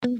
Hello,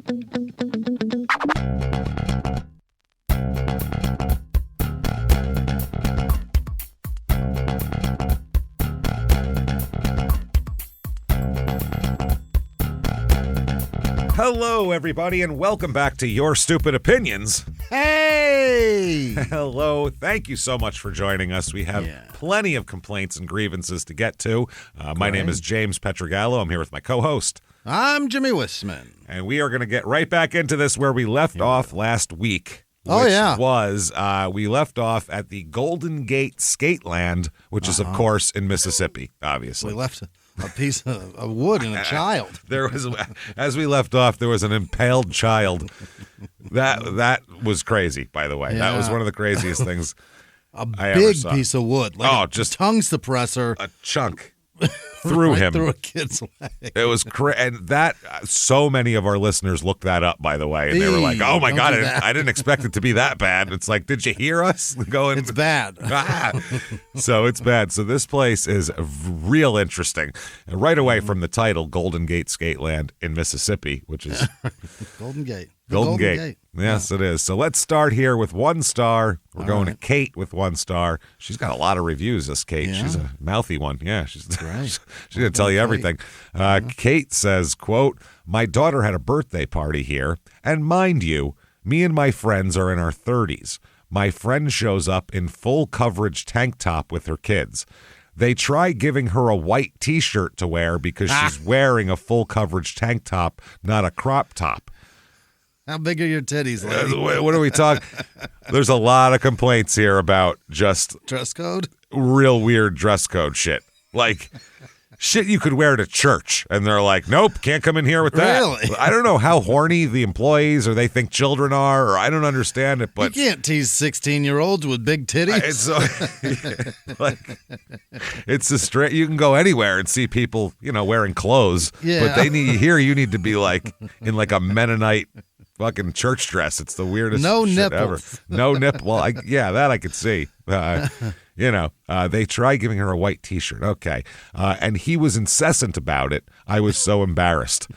everybody, and welcome back to Your Stupid Opinions. Hey! Hello. Thank you so much for joining us. We have plenty of complaints and grievances to get to. My name is James Pietragallo. I'm here with my co-host. I'm Jimmie Whisman. And we are going to get right back into this where we left off last week. Oh, yeah. We left off at the Gate Skateland, which is, of course, in Mississippi, obviously. We left a piece of wood and a child. As we left off, there was an impaled child. That was crazy, by the way. Yeah. That was one of the craziest things A I ever big saw. piece of wood. Just tongue suppressor. a chunk through right him. through a kid's leg. It was and that so many of our listeners looked that up, by the way, and they were like, "Oh my Don't god, do that. I didn't expect it to be that bad." It's like, did you hear us going? It's bad. So it's bad. So this place is real interesting. And right away from the title, Gate Skateland in Mississippi, which is Golden Gate. Golden Gate. Yes, it is. So let's start here with 1 star. We're going to Kate with 1 star. She's got a lot of reviews, this Kate. Yeah. She's a mouthy one. Yeah, she's Right. she's going to tell you everything. Kate says, quote, "My daughter had a birthday party here, and mind you, me and my friends are in our 30s. My friend shows up in full coverage tank top with her kids. They try giving her a white T-shirt to wear because she's wearing a full coverage tank top, not a crop top." How big are your titties, lady? What are we talking? There's a lot of complaints here about just Dress code? real weird dress code shit. Like shit you could wear to church. And they're like, nope, can't come in here with that. Really? I don't know how horny the employees or they think children are, or I don't understand it, but You can't tease 16-year-olds with big titties. it's a straight. You can go anywhere and see people, wearing clothes. Yeah. But you need to be like in like a Mennonite fucking church dress. It's the weirdest No shit nipples. ever. No nipple. Well, that I could see. They try giving her a white T-shirt. Okay. And he was incessant about it. I was so embarrassed.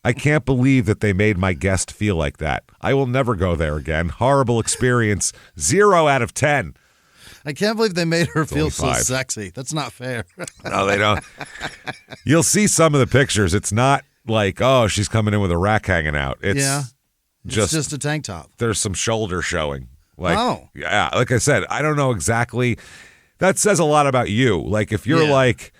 I can't believe that they made my guest feel like that. I will never go there again. Horrible experience. 0 out of 10. I can't believe they made her feel only so 5. sexy. That's not fair. No, they don't. You'll see some of the pictures. It's not like, oh, she's coming in with a rack hanging out. It's just a tank top. There's some shoulder showing. Oh. Yeah, like I said, I don't know exactly. That says a lot about you. Like if you're like,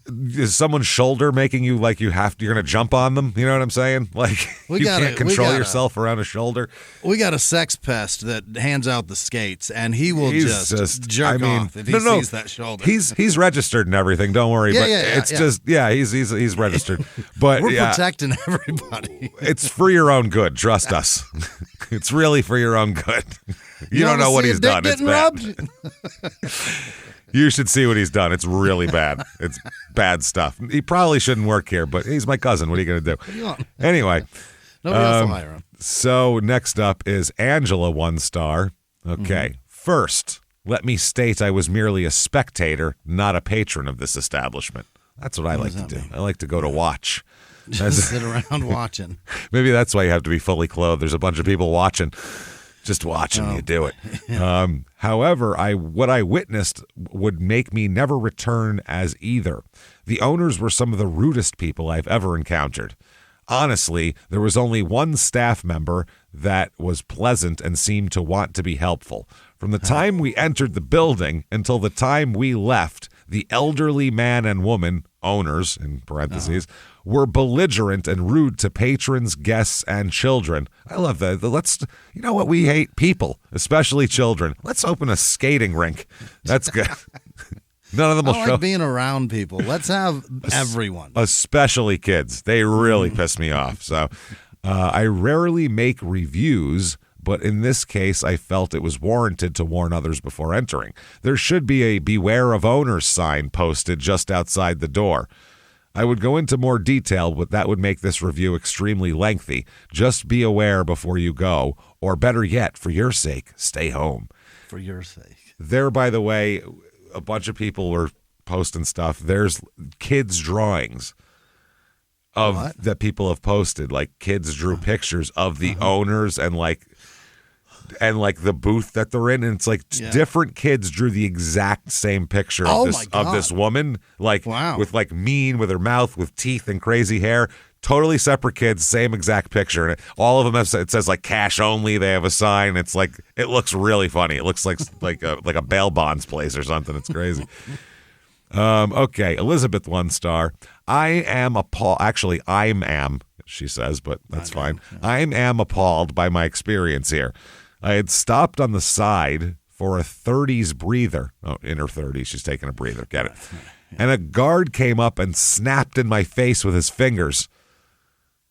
is someone's shoulder making you like you're going to jump on them? You know what I'm saying? Like can't control yourself around a shoulder. We got a sex pest that hands out the skates, and he will just jerk off if he sees that shoulder. He's registered and everything. Don't worry. He's registered. But we're protecting everybody. It's for your own good. Trust us. It's really for your own good. You don't know what he's done. It's bad. You should see what he's done. It's really bad. It's bad stuff. He probably shouldn't work here, but he's my cousin. What are you going to do? Anyway. Nobody else will hire him. So next up is Angela, 1 star. Okay. First, let me state I was merely a spectator, not a patron of this establishment. That's what I like to do. I like to go to watch. Just sit around watching. Maybe that's why you have to be fully clothed. There's a bunch of people watching. Just watching you do it. However, what I witnessed would make me never return as either. The owners were some of the rudest people I've ever encountered. Honestly, there was only one staff member that was pleasant and seemed to want to be helpful. From the time we entered the building until the time we left, the elderly man and woman, owners in parentheses, were belligerent and rude to patrons, guests, and children. I love that. You know what? We hate people, especially children. Let's open a skating rink. That's good. None of them will I show. like being around people. Let's have everyone. Especially kids. They really piss me off. So I rarely make reviews, but in this case, I felt it was warranted to warn others before entering. There should be a beware of owners sign posted just outside the door. I would go into more detail, but that would make this review extremely lengthy. Just be aware before you go, or better yet, for your sake, stay home. For your sake. There, by the way, a bunch of people were posting stuff. There's kids' drawings that people have posted. Like kids drew pictures of the owners and like the booth that they're in, and it's like different kids drew the exact same picture of this woman, like with like with her mouth with teeth and crazy hair. Totally separate kids, same exact picture, and all of them it says like cash only. They have a sign. It's like it looks really funny. It looks like a bail bonds place or something. It's crazy. Okay, Elizabeth 1 star. I am appalled. Actually, she says, but that's fine. I am appalled by my experience here. I had stopped on the side for a 30s breather. Oh, in her 30s, she's taking a breather. Get it? And a guard came up and snapped in my face with his fingers.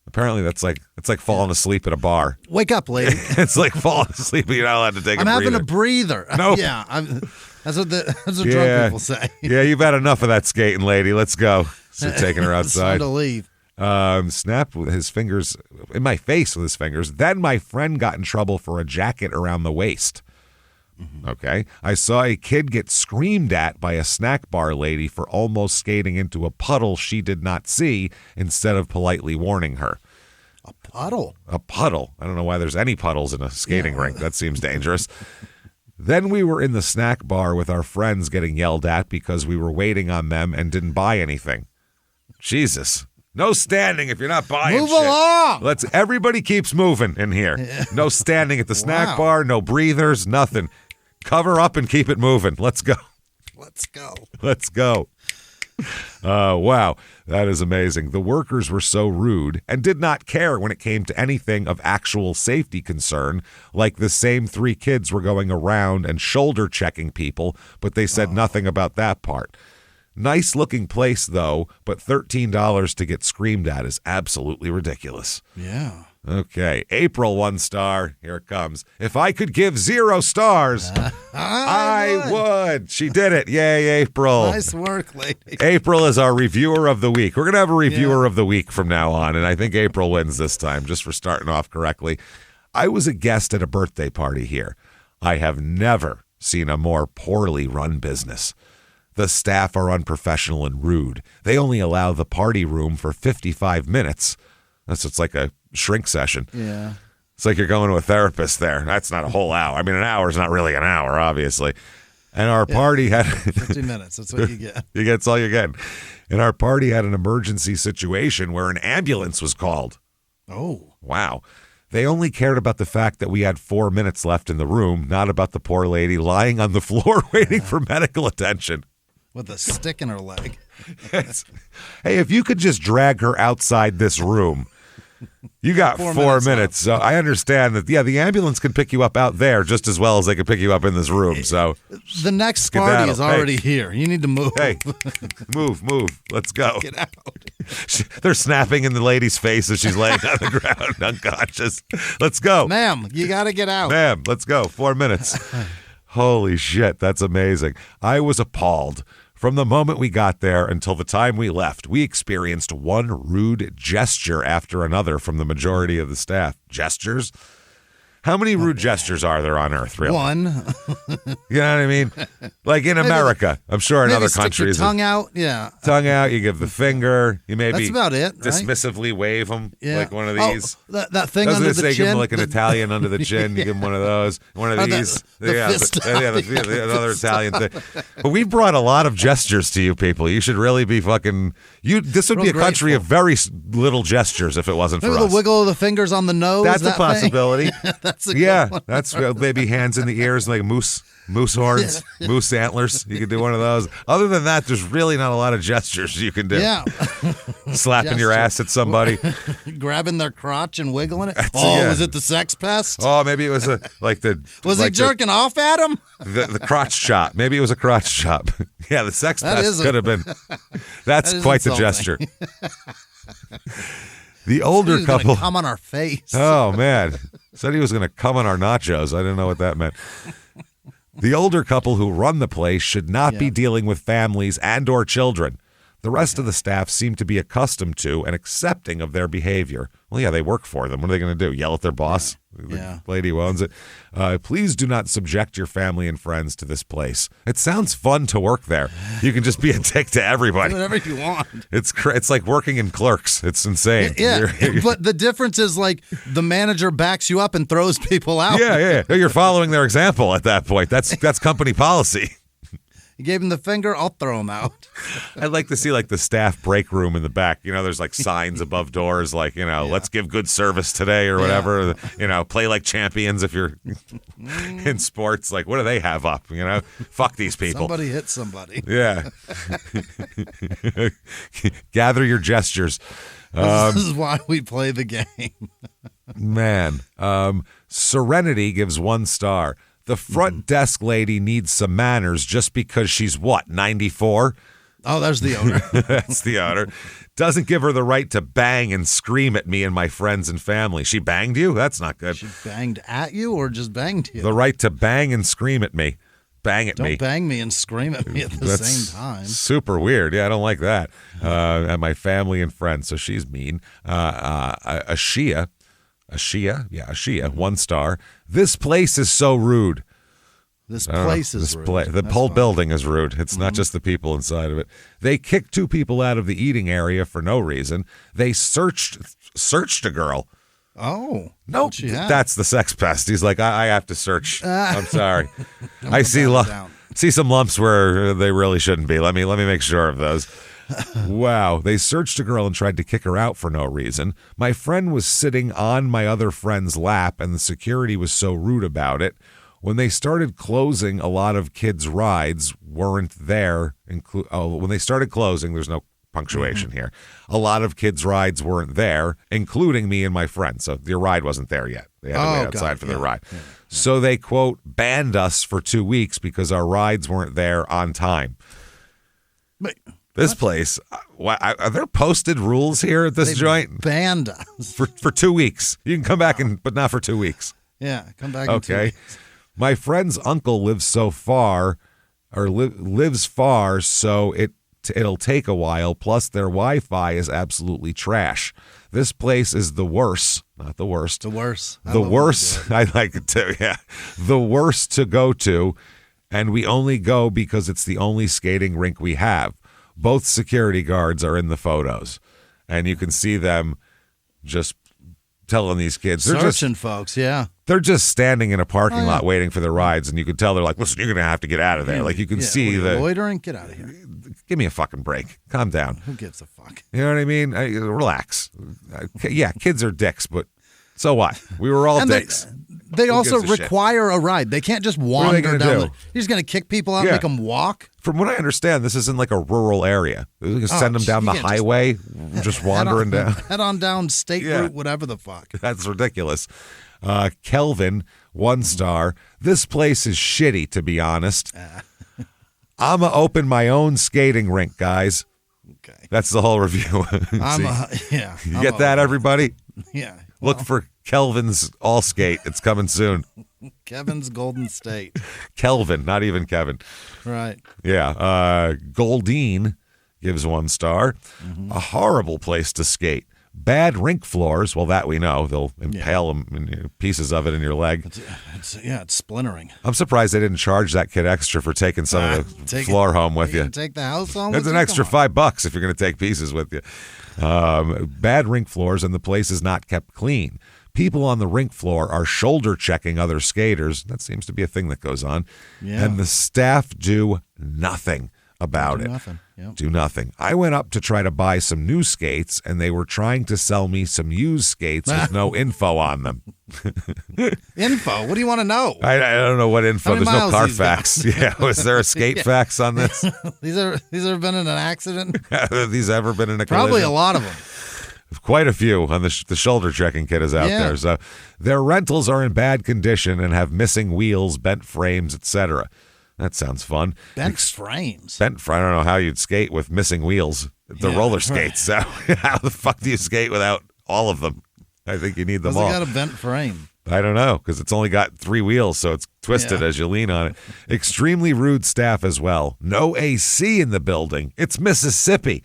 Apparently, it's like falling asleep at a bar. Wake up, lady. It's like falling asleep, but you're not allowed to take a breather. I'm having a breather. No. Yeah, that's what drunk people say. Yeah, you've had enough of that skating, lady. Let's go. So taking her outside. It's time to leave. Snapped with his fingers in my face with his fingers. Then my friend got in trouble for a jacket around the waist. Okay. I saw a kid get screamed at by a snack bar lady for almost skating into a puddle she did not see instead of politely warning her. A puddle? A puddle. I don't know why there's any puddles in a skating rink. That seems dangerous. Then we were in the snack bar with our friends getting yelled at because we were waiting on them and didn't buy anything. Jesus. No standing if you're not buying Move shit. along. Everybody keeps moving in here. No standing at the snack bar, no breathers, nothing. Cover up and keep it moving. Let's go. Let's go. Let's go. Wow, that is amazing. The workers were so rude and did not care when it came to anything of actual safety concern, like the same 3 kids were going around and shoulder checking people, but they said nothing about that part. Nice looking place, though, but $13 to get screamed at is absolutely ridiculous. Yeah. Okay, April 1 star. Here it comes. If I could give 0 stars, I would. She did it. Yay, April. Nice work, lady. April is our reviewer of the week. We're going to have a reviewer of the week from now on, and I think April wins this time, just for starting off correctly. I was a guest at a birthday party here. I have never seen a more poorly run business. The staff are unprofessional and rude. They only allow the party room for 55 minutes. It's like a shrink session. Yeah. It's like you're going to a therapist there. That's not a whole hour. I mean, an hour is not really an hour, obviously. And our party had 50 minutes. That's what you get. That's all you get. And our party had an emergency situation where an ambulance was called. Oh. Wow. They only cared about the fact that we had 4 minutes left in the room, not about the poor lady lying on the floor waiting for medical attention. With a stick in her leg. Hey, if you could just drag her outside this room, you got 4 minutes. So I understand that, the ambulance can pick you up out there just as well as they could pick you up in this room. So the next party is already here. You need to move. Hey, move. Let's go. Get out. They're snapping in the lady's face as she's laying on the ground unconscious. Let's go. Ma'am, you got to get out. Ma'am, let's go. 4 minutes. Holy shit, that's amazing. I was appalled. From the moment we got there until the time we left, we experienced one rude gesture after another from the majority of the staff. Gestures? How many rude gestures are there on Earth, really? One. You know what I mean? Like in America. I'm sure in other countries. Your tongue out, yeah. Tongue out, you give the finger. You maybe that's about it, right? Dismissively wave them, like one of these. That thing under the chin. Give them like an Italian under the chin. You give them one of those. One of these. The other Italian thing. But we brought a lot of gestures to you people. You should really be fucking... This would be a country of very little gestures if it wasn't for us. The wiggle of the fingers on the nose. That's a possibility. That's a good one. That's maybe hands in the ears like moose horns, moose antlers. You can do one of those. Other than that, there's really not a lot of gestures you can do. Yeah. Slapping your ass at somebody. Grabbing their crotch and wiggling it. Was it the sex pest? Oh, maybe it was Was he jerking off at him? The crotch chop. Maybe it was a crotch chop. Yeah, the sex pest could have been. That's quite the gesture. The older couple come on our face. Oh man, said he was going to come on our nachos. I didn't know what that meant. The older couple who run the place should not be dealing with families and or children. The rest of the staff seem to be accustomed to and accepting of their behavior. Well, yeah, they work for them. What are they going to do? Yell at their boss? The lady who owns it. Please do not subject your family and friends to this place. It sounds fun to work there. You can just be a dick to everybody. Do whatever you want. It's like working in Clerks. It's insane. Yeah, but the difference is like the manager backs you up and throws people out. Yeah. You're following their example at that point. That's company policy. You gave him the finger, I'll throw him out. I'd like to see like the staff break room in the back. There's like signs above doors like, let's give good service today or whatever. Play like champions if you're in sports. Like, what do they have up? Fuck these people. Somebody hit somebody. Yeah. Gather your gestures. This is why we play the game. Man. Serenity gives 1 star. The front desk lady needs some manners just because she's, 94? Oh, there's the owner. That's the owner. Doesn't give her the right to bang and scream at me and my friends and family. She banged you? That's not good. She banged at you or just banged you? The right to bang and scream at me. Bang at me. Don't bang me and scream at me at the same time. Super weird. Yeah, I don't like that. And my family and friends. So she's mean. A Shia, 1 star. This place is so rude. This place is rude. The whole building is rude. It's not just the people inside of it. They kicked 2 people out of the eating area for no reason. They searched a girl. Oh. No, that's the sex pest. He's like, I have to search. I'm sorry. I see some lumps where they really shouldn't be. Let me make sure of those. Wow. They searched a girl and tried to kick her out for no reason. My friend was sitting on my other friend's lap, and the security was so rude about it. When they started closing, a lot of kids' rides weren't there. When they started closing, there's no punctuation here. A lot of kids' rides weren't there, including me and my friend. So your ride wasn't there yet. They had to wait outside for their ride. Yeah. So they, quote, banned us for 2 weeks because our rides weren't there on time. But this place, are there posted rules here at this joint? Banned us. For 2 weeks. You can come back, but not for 2 weeks. Yeah, come back in 2 weeks. My friend's uncle lives so far, lives far, so it'll take a while. Plus, their Wi-Fi is absolutely trash. This place is the worst, not the worst. The worst. The worst. I like it too. Yeah, the worst to go to, and we only go because it's the only skating rink we have. Both security guards are in the photos, and you can see them just telling these kids. They're searching folks, yeah. They're just standing in a parking lot waiting for their rides, and you can tell they're like, listen, you're going to have to get out of there. Like, you can see the... loitering, get out of here. Give me a fucking break. Calm down. Who gives a fuck? You know what I mean? Relax. Yeah, kids are dicks, but so what? We were all dicks. They also require a ride. They can't just wander down. You're just going to kick people out and make them walk? From what I understand, this isn't like a rural area. They're going to send them down the highway, just wandering down. Head on down state route, whatever the fuck. That's ridiculous. Kelvin, 1 star. This place is shitty, to be honest. I'm going to open my own skating rink, guys. Okay. That's the whole review. You get that, everybody? Yeah. Look for Kelvin's All Skate. It's coming soon. Kevin's Golden State. Kelvin, not even Kevin. Right. Yeah. Goldine gives 1 star. A horrible place to skate. Bad rink floors. Well, that we know. They'll impale them in pieces of it in your leg. It's splintering. I'm surprised they didn't charge that kid extra for taking some of the floor home with you. Take the house home. It's an extra $5 if you're going to take pieces with you. Bad rink floors, and the place is not kept clean. People on the rink floor are shoulder checking other skaters. That seems to be a thing that goes on. Yeah. And the staff do nothing about it. Do nothing. I went up to try to buy some new skates, and they were trying to sell me some used skates with no info on them. Info? What do you want to know? I don't know what info. There's no Carfax. Yeah, was there a skate fax on this? These ever been in an accident? Have these ever been in a collision? Probably a lot of them. Quite a few on the shoulder checking kit is out there. So their rentals are in bad condition and have missing wheels, bent frames, etc. That sounds fun. Bent frames. I don't know how you'd skate with missing wheels. The roller skates. So how the fuck do you skate without all of them? I think you need them all. It's got a bent frame. I don't know, because it's only got 3 wheels, so it's twisted as you lean on it. Extremely rude staff as well. No AC in the building. It's Mississippi.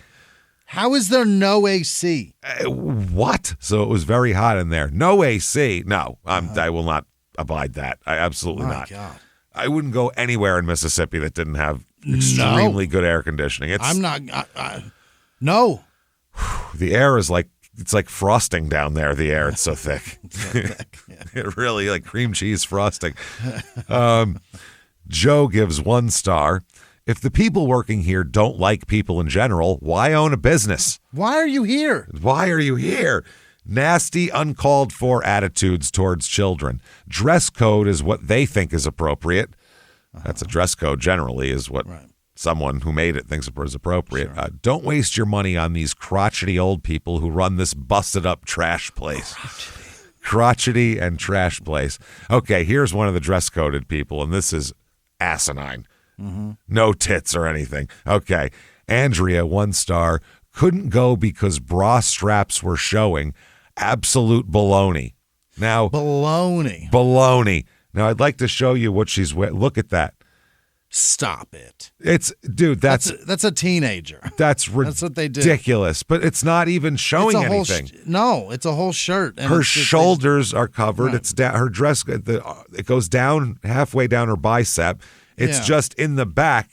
How is there no AC? What? So it was very hot in there. No AC. No, I will not abide that. I absolutely not. God. I wouldn't go anywhere in Mississippi that didn't have extremely good air conditioning. I'm not. No. The air is it's like frosting down there. The air, it's so thick. It's so thick. Yeah. It really like cream cheese frosting. Joe gives 1 star. If the people working here don't like people in general, why own a business? Why are you here? Why are you here? Nasty, uncalled for attitudes towards children. Dress code is what they think is appropriate. That's a dress code generally is what someone who made it thinks is appropriate. Sure. Don't waste your money on these crotchety old people who run this busted up trash place. Crotchety and trash place. Okay, here's one of the dress coded people, and this is asinine. Mm-hmm. No tits or anything. Okay. Andrea, 1 star, couldn't go because bra straps were showing. Absolute baloney. Now, baloney. Now, I'd like to show you what she's wearing. Look at that. Stop it. That's a teenager. That's what they do. Ridiculous. But it's not even showing anything. No, it's a whole shirt. And her shoulders are covered. Right. It's down. Her dress. It goes down halfway down her bicep. It's just in the back.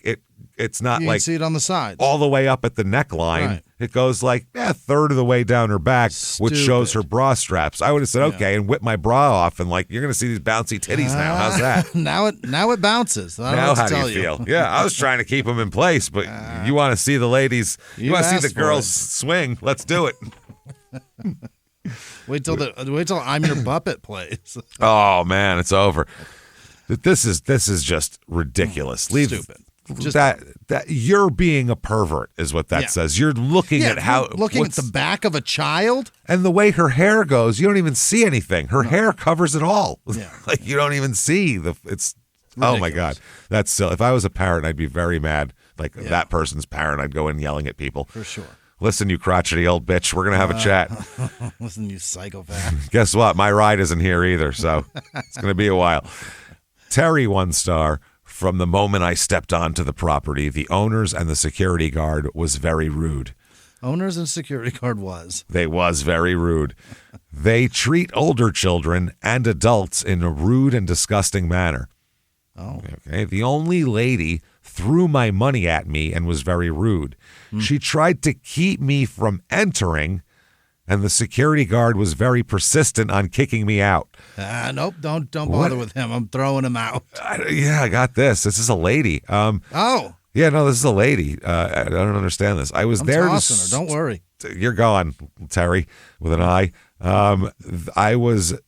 It's not you like can see it on the sides. All the way up at the neckline. Right. It goes like a third of the way down her back, which shows her bra straps. I would have said okay and whip my bra off and you're going to see these bouncy titties now. How's that? now it bounces. I don't know how to tell do you feel? Yeah, I was trying to keep them in place, but you want to see the ladies. You want to see the girls swing. Let's do it. Wait till I'm Your Puppet plays. Oh man, it's over. This is just ridiculous. Stupid. Just that you're being a pervert is what that says. You're looking at at the back of a child and the way her hair goes. You don't even see anything. Her hair covers it all. Yeah. You don't even see it's. Ridiculous. Oh my God, that's silly. If I was a parent, I'd be very mad. That person's parent, I'd go in yelling at people for sure. Listen, you crotchety old bitch, we're gonna have a chat. Listen, you psychopath. Guess what? My ride isn't here either, so it's gonna be a while. Terry, 1 star. From the moment I stepped onto the property, the owners and the security guard was very rude. Owners and security guard They was very rude. They treat older children and adults in a rude and disgusting manner. Oh. Okay. The only lady threw my money at me and was very rude. She tried to keep me from entering, and the security guard was very persistent on kicking me out. Nope, don't bother with him. I'm throwing him out. I got this. This is a lady. Oh. Yeah, no, this is a lady. I don't understand this. I'm there tossing her. Don't worry. You're gone, Terry, with an I. I was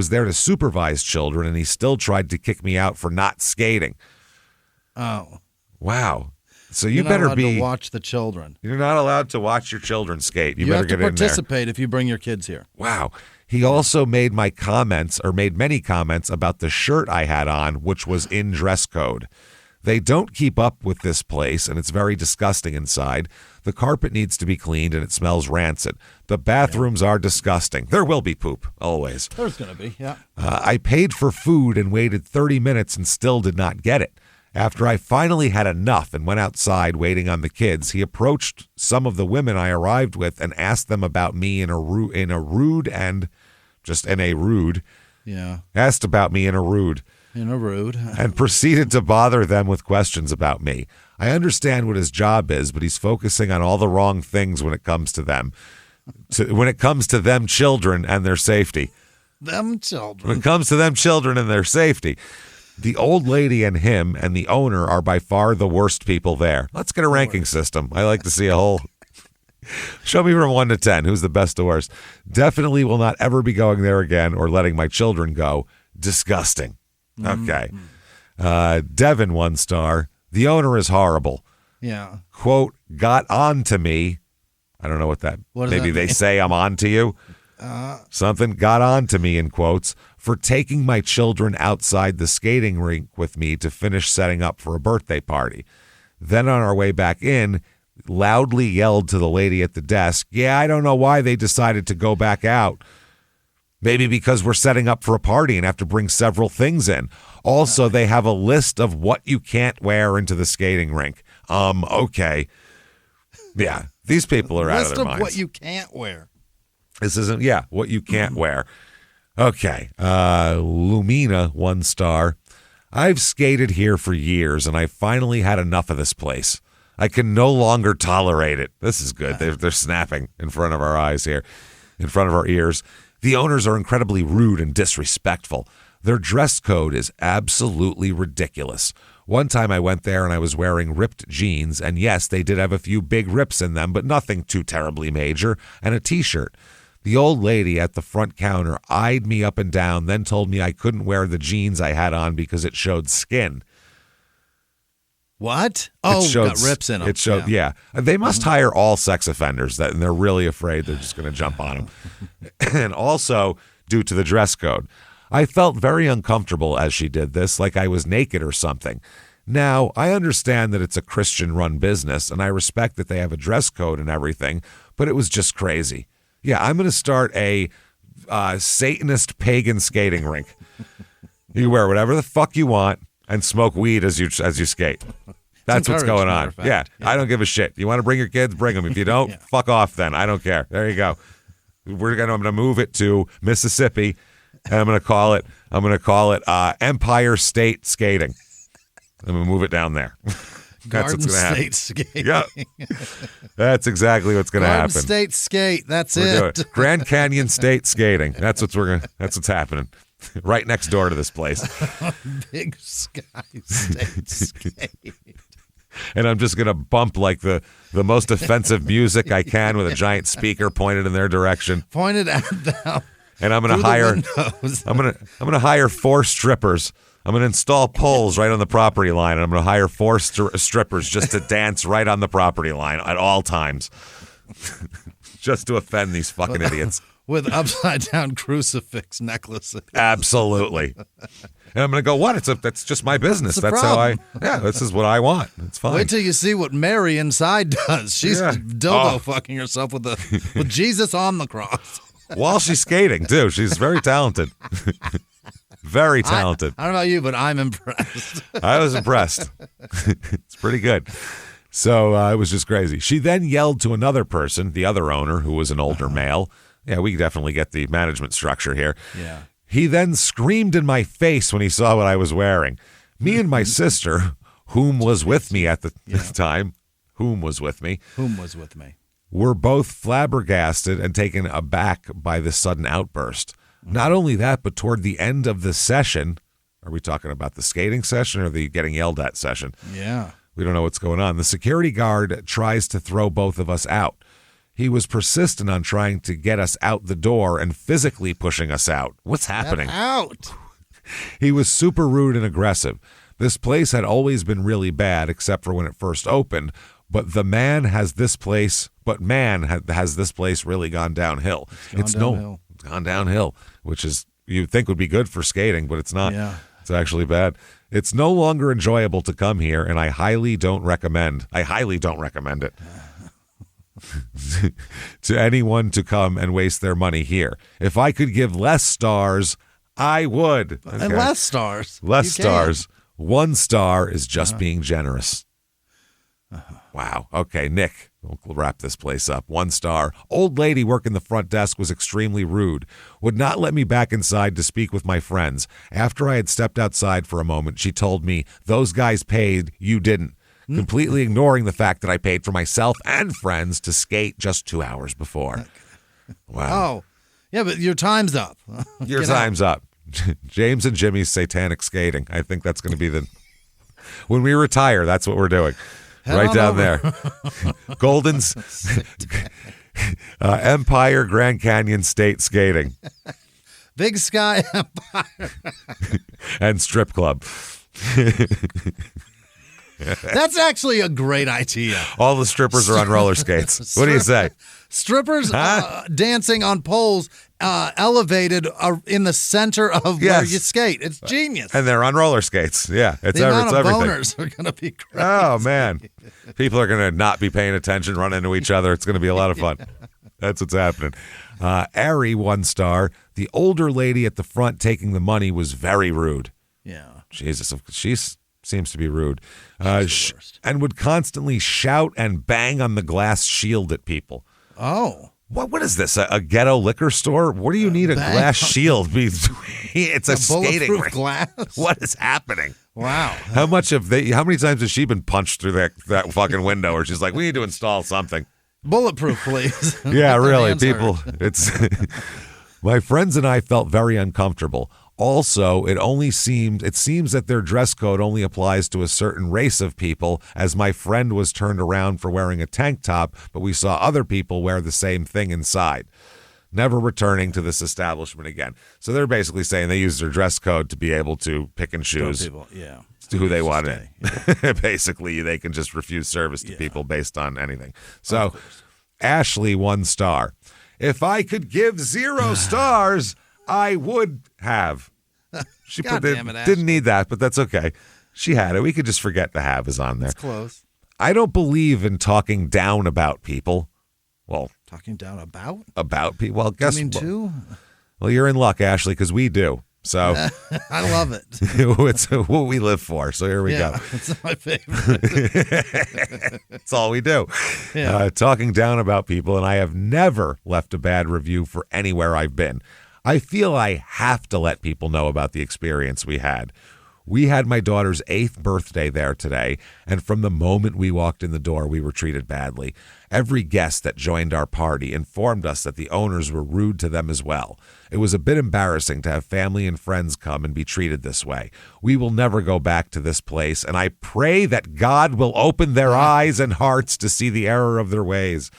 there to supervise children, and he still tried to kick me out for not skating. Oh. Wow. So you better be to watch the children. You're not allowed to watch your children skate. You better get in there. You have to participate if you bring your kids here. Wow. He also made many comments about the shirt I had on, which was in dress code. They don't keep up with this place, and it's very disgusting inside. The carpet needs to be cleaned, and it smells rancid. The bathrooms are disgusting. There will be poop, always. There's going to be, yeah. I paid for food and waited 30 minutes and still did not get it. After I finally had enough and went outside waiting on the kids, he approached some of the women I arrived with and asked them about me in a rude. Asked about me in a rude. And proceeded to bother them with questions about me. I understand what his job is, but he's focusing on all the wrong things when it comes to them. When it comes to them children and their safety. Them children. When it comes to them children and their safety. The old lady and him and the owner are by far the worst people there. Let's get a ranking system. I like to see a whole... Show me from 1 to 10. Who's the best to worst? Definitely will not ever be going there again or letting my children go. Disgusting. Okay. Devin, 1 star. The owner is horrible. Yeah. Quote, got on to me. I don't know what that... Maybe they say I'm on to you. Something got on to me, in quotes, for taking my children outside the skating rink with me to finish setting up for a birthday party. Then on our way back in, loudly yelled to the lady at the desk, yeah, I don't know why they decided to go back out. Maybe because we're setting up for a party and have to bring several things in. Also, they have a list of what you can't wear into the skating rink. Okay. Yeah, these people are out of their minds. List of what you can't wear. This isn't, what you can't wear. Okay. Lumina, 1 star. I've skated here for years, and I finally had enough of this place. I can no longer tolerate it. This is good. They're snapping in front of our eyes here, in front of our ears. The owners are incredibly rude and disrespectful. Their dress code is absolutely ridiculous. One time I went there and I was wearing ripped jeans, and yes, they did have a few big rips in them, but nothing too terribly major, and a t-shirt. The old lady at the front counter eyed me up and down, then told me I couldn't wear the jeans I had on because it showed skin. What? Oh, got rips in them. It showed, yeah. They must hire all sex offenders, and they're really afraid they're just going to jump on them. And also, due to the dress code, I felt very uncomfortable as she did this, like I was naked or something. Now, I understand that it's a Christian-run business, and I respect that they have a dress code and everything, but it was just crazy. Yeah, I'm going to start a Satanist pagan skating rink. You wear whatever the fuck you want and smoke weed as you skate. That's what's going on. Yeah, I don't give a shit. You want to bring your kids, bring them. If you don't, fuck off then. I don't care. There you go. I'm going to move it to Mississippi, and I'm going to call it Empire State Skating. I'm going to move it down there. That's what's going to happen. State Skate. Yeah. That's exactly what's going to happen. State Skate. That's it. Grand Canyon State Skating. That's what's happening. Right next door to this place. Big Sky State Skate. And I'm just going to bump like the most offensive music I can with a giant speaker pointed in their direction. Pointed at them. And I'm going to hire 4 strippers. I'm going to install poles right on the property line, and I'm going to hire 4 strippers just to dance right on the property line at all times. Just to offend these fucking idiots. With upside-down crucifix necklaces. Absolutely. And I'm going to go, what? That's just my business. That's problem. This is what I want. It's fine. Wait till you see what Mary inside does. She's dildo fucking herself with Jesus on the cross. While she's skating, too. She's very talented. Very talented. I don't know about you, but I'm impressed. I was impressed. It's pretty good. So it was just crazy. She then yelled to another person, the other owner, who was an older male. Yeah, we definitely get the management structure here. Yeah. He then screamed in my face when he saw what I was wearing. Me and my sister, whom was with me at the time, were both flabbergasted and taken aback by this sudden outburst. Not only that, but toward the end of the session, are we talking about the skating session or the getting yelled at session? Yeah. We don't know what's going on. The security guard tries to throw both of us out. He was persistent on trying to get us out the door and physically pushing us out. What's happening? Get out. He was super rude and aggressive. This place had always been really bad, except for when it first opened. But has this place really gone downhill? It's gone downhill, which is you'd think would be good for skating, but it's not. Yeah. It's actually bad. It's no longer enjoyable to come here, and I highly don't recommend it. To anyone to come and waste their money here. If I could give less stars, I would. Okay. And less stars. Less stars. 1 star is just being generous. Wow. Okay, Nick, we'll wrap this place up. 1 star. Old lady working the front desk was extremely rude. Would not let me back inside to speak with my friends. After I had stepped outside for a moment, she told me, "Those guys paid, you didn't." Completely ignoring the fact that I paid for myself and friends to skate just 2 hours before. Wow. Oh, yeah, but your time's up. Your time's up. James and Jimmie's satanic skating. I think that's going to be when we retire, that's what we're doing. Right down there. Golden's Empire Grand Canyon State Skating. Big Sky Empire. And strip club. That's actually a great idea. All the strippers are on roller skates. What do you say? Strippers dancing on poles elevated in the center of where you skate. It's genius. And they're on roller skates. Yeah, the amount of boners are going to be crazy. Oh, man. People are going to not be paying attention, run into each other. It's going to be a lot of fun. That's what's happening. Ari, 1 star. The older lady at the front taking the money was very rude. Yeah. Jesus, she seems to be rude. She's the worst. And would constantly shout and bang on the glass shield at people. Oh. What is this? A ghetto liquor store? What do you need a glass shield? It's a skating rink. Glass? What is happening? Wow. How many times has she been punched through that fucking window where she's like, we need to install something? Bulletproof, please. Yeah, really. People, it's my friends and I felt very uncomfortable. Also, it seems that their dress code only applies to a certain race of people, as my friend was turned around for wearing a tank top, but we saw other people wear the same thing inside. Never returning to this establishment again. So they're basically saying they use their dress code to be able to pick and choose to who they want in. Yeah. Basically, they can just refuse service to people based on anything. So, Ashley, 1 star. If I could give 0 stars, I would have. She didn't need that, but that's okay. She had it. We could just forget the have is on there. It's close. I don't believe in talking down about people. Well, talking down about people. Well, guess you mean too? Well, you're in luck, Ashley, because we do. So I love it. It's what we live for. So here we go. It's my favorite. That's all we do. Yeah. Talking down about people, and I have never left a bad review for anywhere I've been. I feel I have to let people know about the experience we had. We had my daughter's 8th birthday there today, and from the moment we walked in the door, we were treated badly. Every guest that joined our party informed us that the owners were rude to them as well. It was a bit embarrassing to have family and friends come and be treated this way. We will never go back to this place, and I pray that God will open their eyes and hearts to see the error of their ways.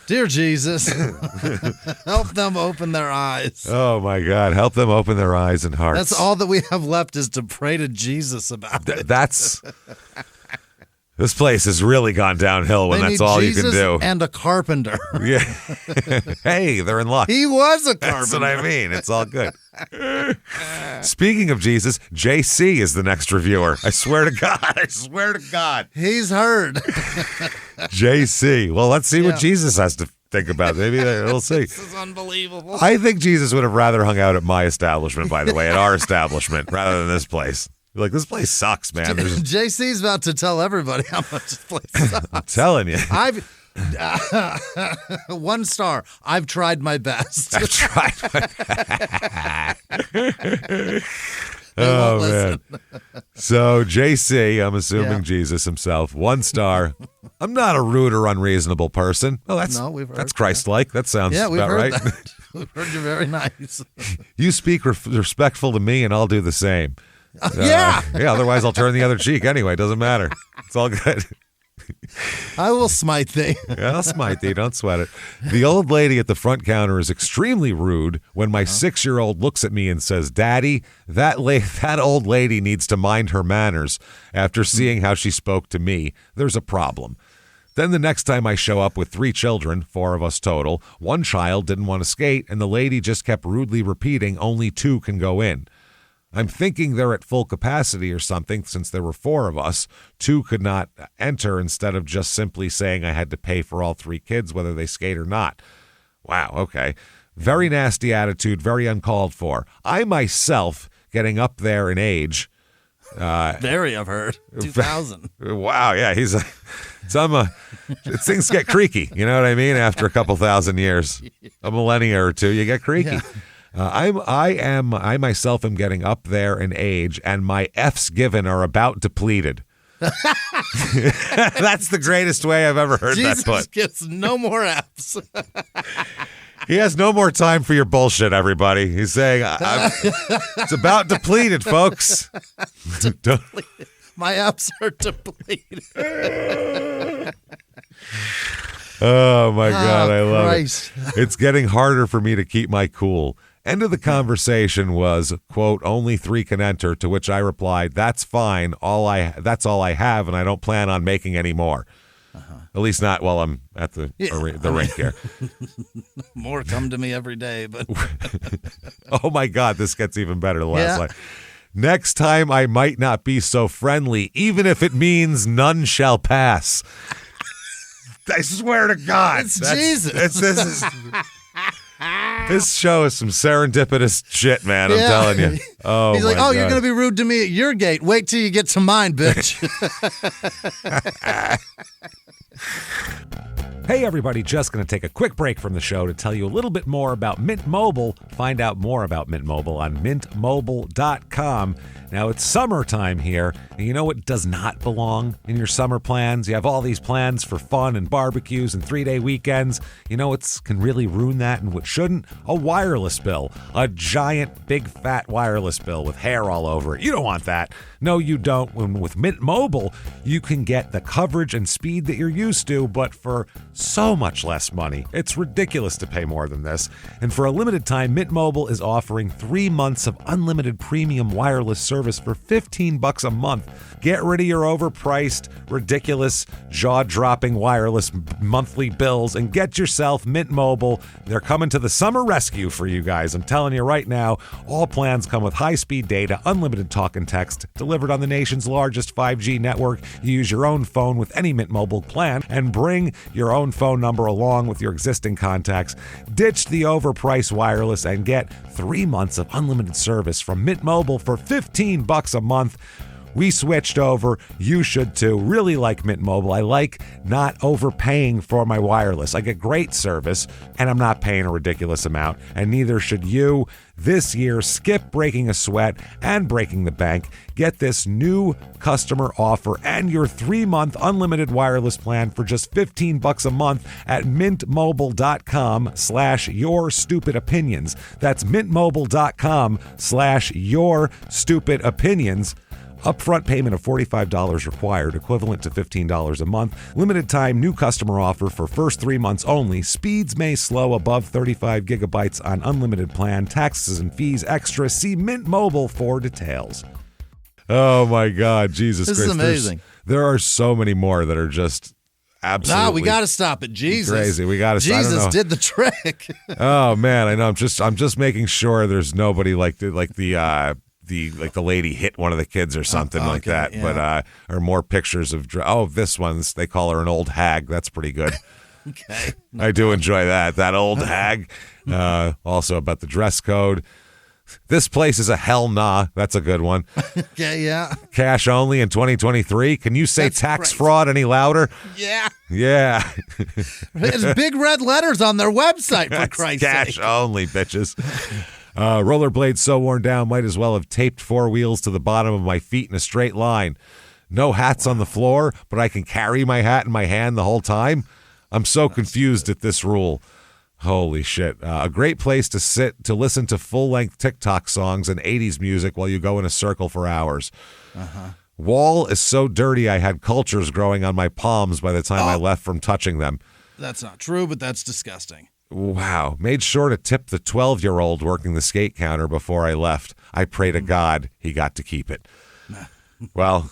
Dear Jesus, help them open their eyes. Oh, my God. Help them open their eyes and hearts. That's all that we have left is to pray to Jesus about it. This place has really gone downhill when that's all Jesus you can do. And a carpenter. Yeah. Hey, they're in luck. He was a carpenter. That's what I mean. It's all good. Speaking of Jesus, JC is the next reviewer. I swear to God. I swear to God. He's heard. JC. Well, let's see what Jesus has to think about. Maybe we'll see. This is unbelievable. I think Jesus would have rather hung out at my establishment, by the way, at our establishment, rather than this place. Like, this place sucks, man. JC's about to tell everybody how much this place sucks. I'm telling you. 1 star. I've tried my best. I've tried my best. Oh, man. So, JC, I'm assuming Jesus himself, 1 star. I'm not a rude or unreasonable person. Oh, that's Christ-like. That sounds about right. That. We've heard you're very nice. You speak respectful to me, and I'll do the same. Yeah, otherwise I'll turn the other cheek anyway. Doesn't matter. It's all good. I will smite thee. Yeah, I'll smite thee. Don't sweat it. The old lady at the front counter is extremely rude when my 6-year-old looks at me and says, Daddy, that old lady needs to mind her manners. After seeing how she spoke to me, there's a problem. Then the next time I show up with 3 children, 4 of us total, 1 child didn't want to skate, and the lady just kept rudely repeating, only 2 can go in. I'm thinking they're at full capacity or something since there were 4 of us. 2 could not enter instead of just simply saying I had to pay for all 3 kids whether they skate or not. Wow, okay. Very nasty attitude, very uncalled for. I myself, getting up there in age. Very, I've heard. 2000. Wow, yeah, things get creaky, you know what I mean? After a couple thousand years, a millennia or 2, you get creaky. Yeah. I myself am getting up there in age, and my F's given are about depleted. That's the greatest way I've ever heard Jesus that put. Jesus gets no more F's. He has no more time for your bullshit, everybody. He's saying, it's about depleted, folks. Depleted. My F's are depleted. Oh, my God, I love it. It's getting harder for me to keep my cool. End of the conversation was, quote, only 3 can enter, to which I replied, that's fine. That's all I have, and I don't plan on making any more. At least not while I'm at the rink here. More come to me every day. But oh, my God, this gets even better the last line. Next time I might not be so friendly, even if it means none shall pass. I swear to God. It's Jesus. This show is some serendipitous shit, man. I'm telling you. Oh, he's like, God. you're going to be rude to me at your gate. Wait till you get to mine, bitch. Hey, everybody, just going to take a quick break from the show to tell you a little bit more about Mint Mobile. Find out more about Mint Mobile on mintmobile.com. Now, it's summertime here, and you know what does not belong in your summer plans? You have all these plans for fun and barbecues and 3-day weekends. You know what can really ruin that and what shouldn't? A wireless bill. A giant, big, fat wireless bill with hair all over it. You don't want that. No, you don't. When with Mint Mobile, you can get the coverage and speed that you're used to, but for so much less money. It's ridiculous to pay more than this. And for a limited time, Mint Mobile is offering 3 months of unlimited premium wireless service for $15 a month. Get rid of your overpriced, ridiculous, jaw-dropping wireless monthly bills and get yourself Mint Mobile. They're coming to the summer rescue for you guys. I'm telling you right now, all plans come with high-speed data, unlimited talk and text, delivered on the nation's largest 5G network. You use your own phone with any Mint Mobile plan and bring your own phone number along with your existing contacts. Ditch the overpriced wireless and get 3 months of unlimited service from Mint Mobile for $15 a month. We switched over. You should too. Really like Mint Mobile. I like not overpaying for my wireless. I get great service, and I'm not paying a ridiculous amount, and neither should you. This year, skip breaking a sweat and breaking the bank. Get this new customer offer and your 3-month unlimited wireless plan for just $15 a month at mintmobile.com/yourstupidopinions. That's mintmobile.com/yourstupidopinions. Upfront payment of $45 required, equivalent to $15 a month. Limited time new customer offer for first 3 months only. Speeds may slow above 35 gigabytes on unlimited plan. Taxes and fees extra. See Mint Mobile for details. Oh my God, Jesus Christ. This is amazing. There are so many more that are just absolutely. Nah, we got to stop it. Jesus. Crazy. We got to stop. Jesus did the trick. Oh man, I know. I'm just making sure there's nobody like the lady hit one of the kids or something like that. Yeah. But or more pictures of this one's, they call her an old hag. That's pretty good. Okay. I do enjoy that old hag. Also about the dress code. This place is a hell nah. That's a good one. Okay, yeah. Cash only in 2023. Can you say tax fraud any louder? Yeah. Yeah. There's big red letters on their website, for Christ's sake. Cash only, bitches. Rollerblades so worn down, might as well have taped 4 wheels to the bottom of my feet in a straight line. No hats on the floor, but I can carry my hat in my hand the whole time. I'm so confused at this rule. Holy shit. A great place to sit to listen to full-length TikTok songs and 80s music while you go in a circle for hours. Wall is so dirty I had cultures growing on my palms by the time I left from touching them. That's not true, but that's disgusting. Wow. Made sure to tip the 12-year-old working the skate counter before I left. I pray to God he got to keep it. Well,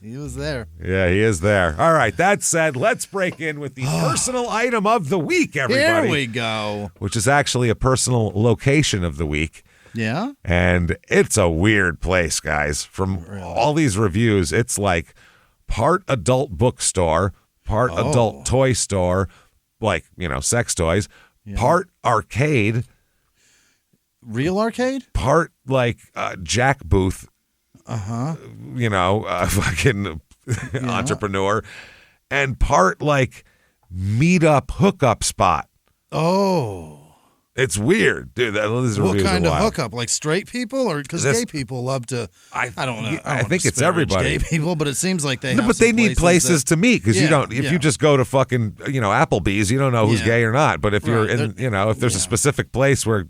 he was there. Yeah, he is there. All right. That said, let's break in with the personal item of the week, everybody. Here we go. Which is actually a personal location of the week. Yeah? And it's a weird place, guys. From all these reviews, it's like part adult bookstore, part adult toy store, like, sex toys, part arcade. Real arcade? Part like Jack booth. Fucking entrepreneur, and part like meetup hookup spot. Oh, it's weird, dude. What kind of hookup? Like straight people, or because gay people love to? I don't know. I think it's everybody. Gay people, but it seems like they. No, but they need places to meet because you don't. If you just go to fucking Applebee's, you don't know who's gay or not. But if you're in, if there's a specific place where.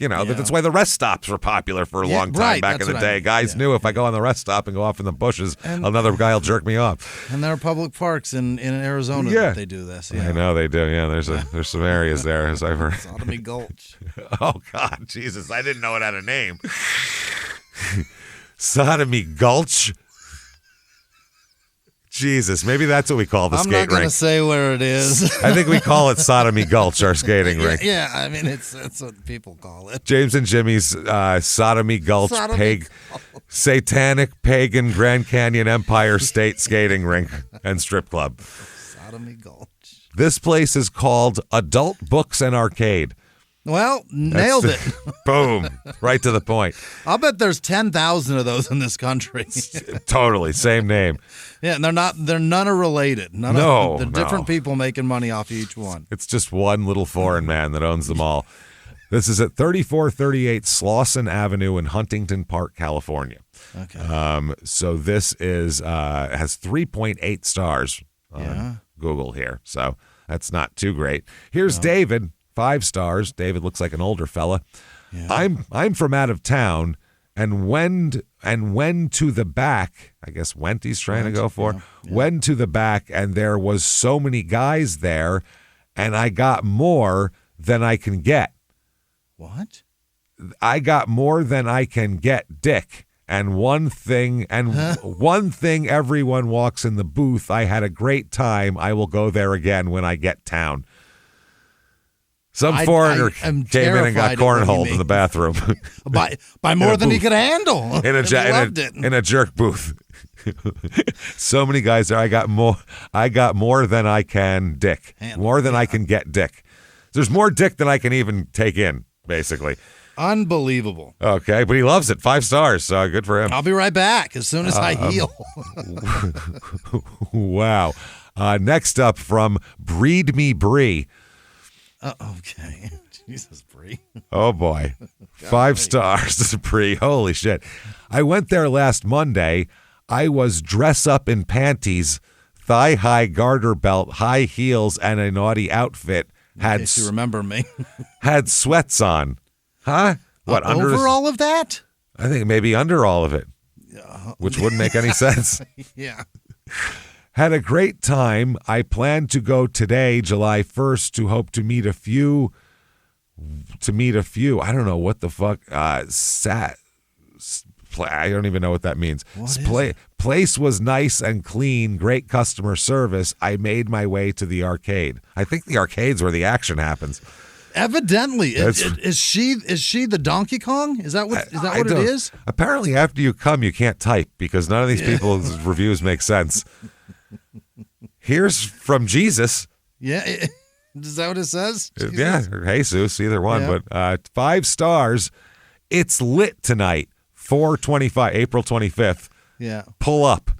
That's why the rest stops were popular for a long time back in the day. Guys knew if I go on the rest stop and go off in the bushes, another guy will jerk me off. And there are public parks in Arizona that they do this. Yeah. I know they do. Yeah, there's some areas there, as I've heard. Sodomy Gulch. Oh, God, Jesus. I didn't know it had a name. Sodomy Gulch? Jesus, maybe that's what we call the skate rink. I'm not going to say where it is. I think we call it Sodomy Gulch, our skating rink. Yeah, I mean, that's what people call it. James and Jimmie's Sodomy Gulch, Satanic Pagan Grand Canyon Empire State Skating Rink and Strip Club. Sodomy Gulch. This place is called Adult Books and Arcade. Well, nailed it. Boom. Right to the point. I'll bet there's 10,000 of those in this country. Totally. Same name. Yeah, and they're none are related. They're different people making money off each one. It's just one little foreign man that owns them all. This is at 3438 Slauson Avenue in Huntington Park, California. Okay. So this is has 3.8 stars on Google here. So that's not too great. Here's David. 5 stars. David looks like an older fella. Yeah. I'm from out of town, and when to the back. I guess went he's trying to go for. Yeah. Went to the back, and there was so many guys there, and I got more than I can get. What? I got more than I can get, Dick. And one thing everyone walks in the booth. I had a great time. I will go there again when I get town. Some foreigner came in and got cornholed in the bathroom. by more than he could handle. In a jerk booth. So many guys there. I got more than I can dick. More than I can get dick. There's more dick than I can even take in, basically. Unbelievable. Okay, but he loves it. 5 stars, so good for him. I'll be right back as soon as I heal. Wow. Next up from Breed Me Brie. Okay. Jesus, Brie. Oh, boy. 5 stars, Brie. Holy shit. I went there last Monday. I was dress up in panties, thigh-high garter belt, high heels, and a naughty outfit. In case you remember me. Had sweats on. Huh? What, over all of that? I think maybe under all of it, which wouldn't make any sense. Yeah. Had a great time. I plan to go today, July 1st, to hope to meet a few. I don't know what the fuck. I don't even know what that means. Place was nice and clean. Great customer service. I made my way to the arcade. I think the arcade's where the action happens. Evidently, is she the Donkey Kong? Is that what it is? Apparently, after you come, you can't type because none of these people's reviews make sense. Here's from Jesus. Yeah, is that what it says? Jesus? Yeah, or Jesus, either one. Yeah. But 5 stars. It's lit tonight. 4/25, April 25th. Yeah. Pull up.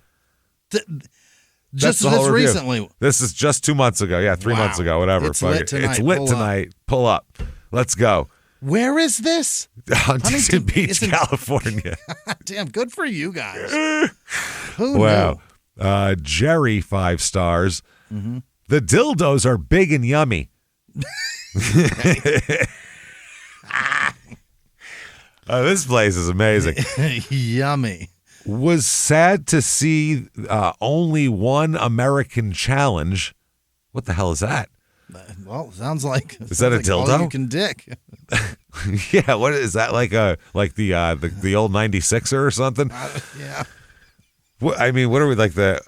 Just this recently. This is just 2 months ago. Yeah, 3 months ago, whatever. It's lit tonight. It's lit tonight. Pull up. Let's go. Where is this? Huntington Beach, California. Damn, good for you guys. Who knew? Jerry, 5 stars. Mm-hmm. The dildos are big and yummy. This place is amazing. Yummy. Was sad to see only one American challenge. What the hell is that? Well, sounds like is that a dildo? All you can dick. Yeah, what is that like the old 96er or something? Yeah. What are we like the?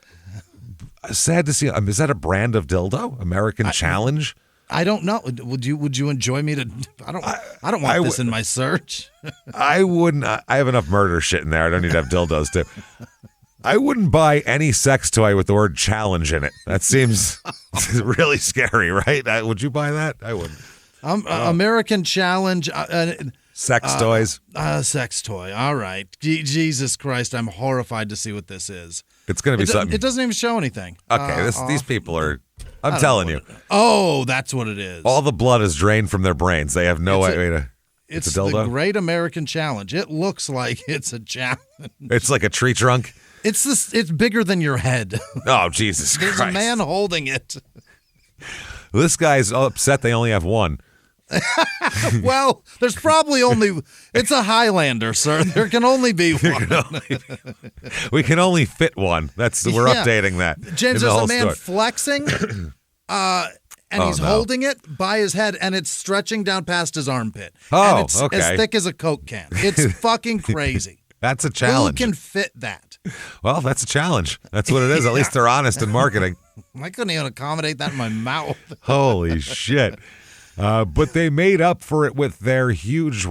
Sad to see. Is that a brand of dildo? American Challenge? I don't know. Would you enjoy me to? I don't want this in my search. I wouldn't. I have enough murder shit in there. I don't need to have dildos too. I wouldn't buy any sex toy with the word challenge in it. That seems really scary, right? Would you buy that? I wouldn't. American Challenge. Sex toys. Sex toy. All right. Jesus Christ, I'm horrified to see what this is. It's going to be something. It doesn't even show anything. Okay, these people are... I'm telling you. Oh, that's what it is. All the blood is drained from their brains. They have no way to... It's a dildo? The Great American Challenge. It looks like it's a challenge. It's like a tree trunk? It's bigger than your head. Oh, Jesus Christ. There's a man holding it. This guy's upset they only have one. Well, there's probably it's a Highlander, sir. There can only be one. We can only fit one. We're updating that. James, there's a man flexing, and he's holding it by his head, and it's stretching down past his armpit. Oh, and it's okay. as thick as a Coke can. It's fucking crazy. That's a challenge. Who can fit that? Well, that's a challenge. That's what it is. At least they're honest in marketing. I couldn't even accommodate that in my mouth. Holy shit. But they made up for it with their huge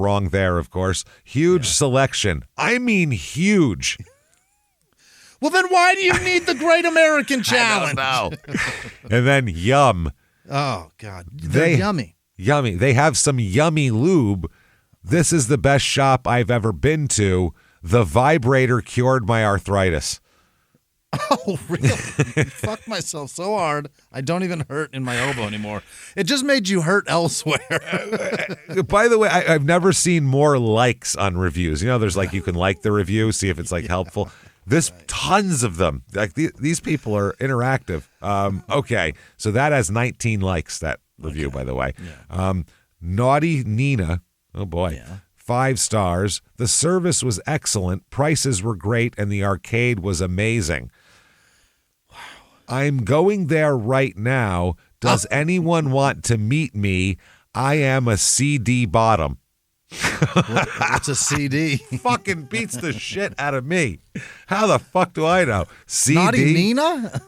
selection. I mean huge. Well, then why do you need the Great American Challenge? I don't know. And then yum. Oh, God. They're yummy. Yummy. They have some yummy lube. This is the best shop I've ever been to. The vibrator cured my arthritis. Oh, really? Fuck myself so hard, I don't even hurt in my elbow anymore. It just made you hurt elsewhere. By the way, I've never seen more likes on reviews. You know, there's like you can like the review, see if it's like helpful. There's tons of them. Like these people are interactive. Okay, so that has 19 likes, that review, by the way. Yeah. Naughty Nina, oh boy. Yeah. 5 stars. The service was excellent. Prices were great, and the arcade was amazing. Wow. I'm going there right now. Does anyone want to meet me? I am a CD bottom. What's a CD? Fucking beats the shit out of me. How the fuck do I know? CD? Naughty Nina?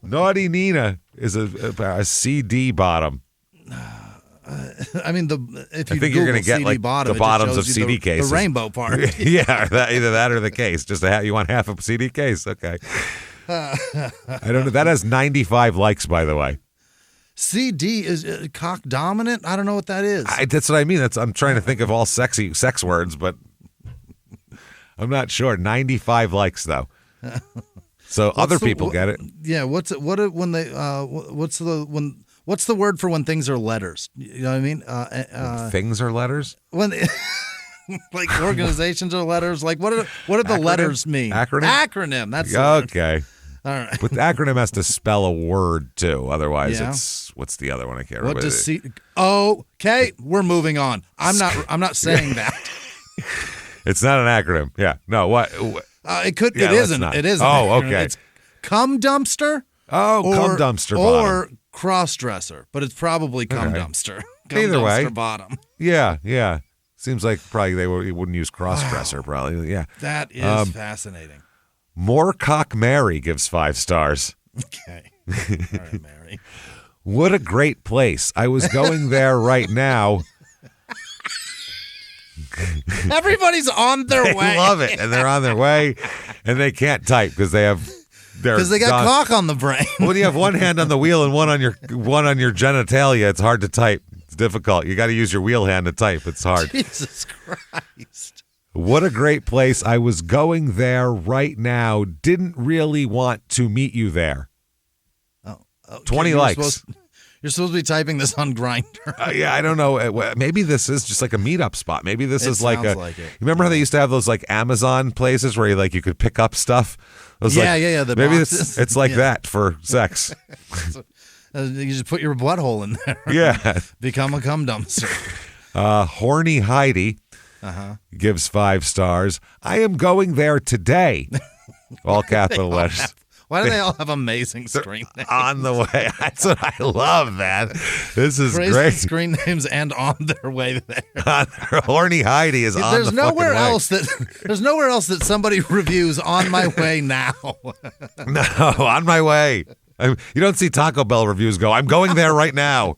Naughty Nina is a CD bottom. I mean, if you I think you're going to get CD like bottom, the bottoms of CD cases. The rainbow part. Yeah, either that or the case. Just you want half a CD case. Okay. I don't know. That has 95 likes, by the way. CD is cock dominant? I don't know what that is. That's what I mean. I'm trying to think of all sexy sex words, but I'm not sure. 95 likes, though. So other people get it. Yeah. What's the word for when things are letters? You know what I mean? Things are letters? When like organizations are letters. Like what do the letters mean? Acronym. That's okay. All right. But the acronym has to spell a word too. Otherwise, it's what's the other one? I can't remember. What does okay, we're moving on. I'm not saying that. It's not an acronym. Yeah. No. What? It could. Yeah, it isn't. It isn't. Oh, okay. It's cum dumpster. Oh, cum dumpster bottom. Or cross-dresser, but it's probably cum dumpster. Either way. Bottom. Yeah. Seems like probably they wouldn't use cross-dresser, probably. Yeah. That is fascinating. Morecock Mary gives 5 stars. Okay. All right, Mary. What a great place. I was going there right now. Everybody's on their way. They love it, and they're on their way, and they can't type because they got cock on the brain. When you have one hand on the wheel and one on your genitalia, it's hard to type. It's difficult. You got to use your wheel hand to type. It's hard. Jesus Christ. What a great place. I was going there right now. Didn't really want to meet you there. Oh, okay. 20 likes. You're supposed to be typing this on Grindr. Yeah, I don't know. Maybe this is just like a meetup spot. Maybe this is like a. Like it. You remember how they used to have those like Amazon places where you could pick up stuff? Yeah. Maybe it's like that for sex. You just put your butthole in there. Yeah. Become a cum dumpster. Horny Heidi gives 5 stars. I am going there today. All capital letters. Why do they all have amazing screen names? On the way. That's what I love, man. This is Crazy great. Screen names and on their way there. Horny Heidi is on the fucking way. There's nowhere else that somebody reviews on my way now. No, on my way. You don't see Taco Bell reviews go, I'm going there right now.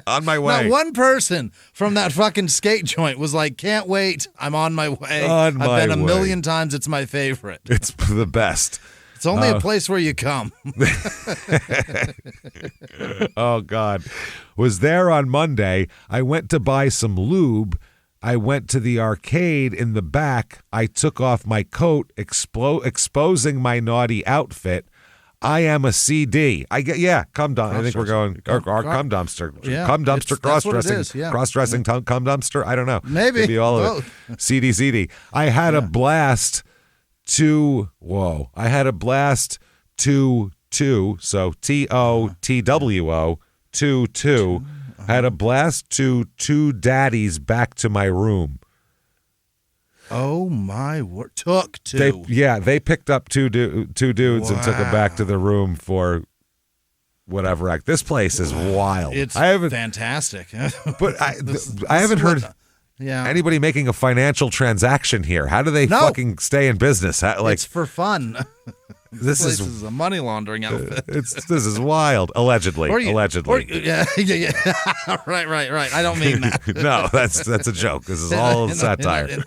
On my way. Not one person from that fucking skate joint was like, can't wait. I'm on my way. I've been a million times. It's my favorite. It's the best. It's only a place where you come. Oh, God. Was there on Monday. I went to buy some lube. I went to the arcade in the back. I took off my coat, exposing my naughty outfit. I am a CD. Cum dumpster. I think we're going our cum dumpster. Yeah, cum dumpster cross-dressing. Yeah. Cross-dressing cum dumpster. I don't know. Maybe all of it. CD. I had a blast to so TOTWO 2. I had a blast to 2 daddies back to my room. Oh my word! Took 2. They picked up two dudes and took them back to the room for whatever act. This place is wild. It's fantastic. But I haven't heard anybody making a financial transaction here. How do they fucking stay in business? It's for fun. This is a money laundering outfit. This is wild. Allegedly. Yeah. Right. I don't mean that. No, that's a joke. This is all satire.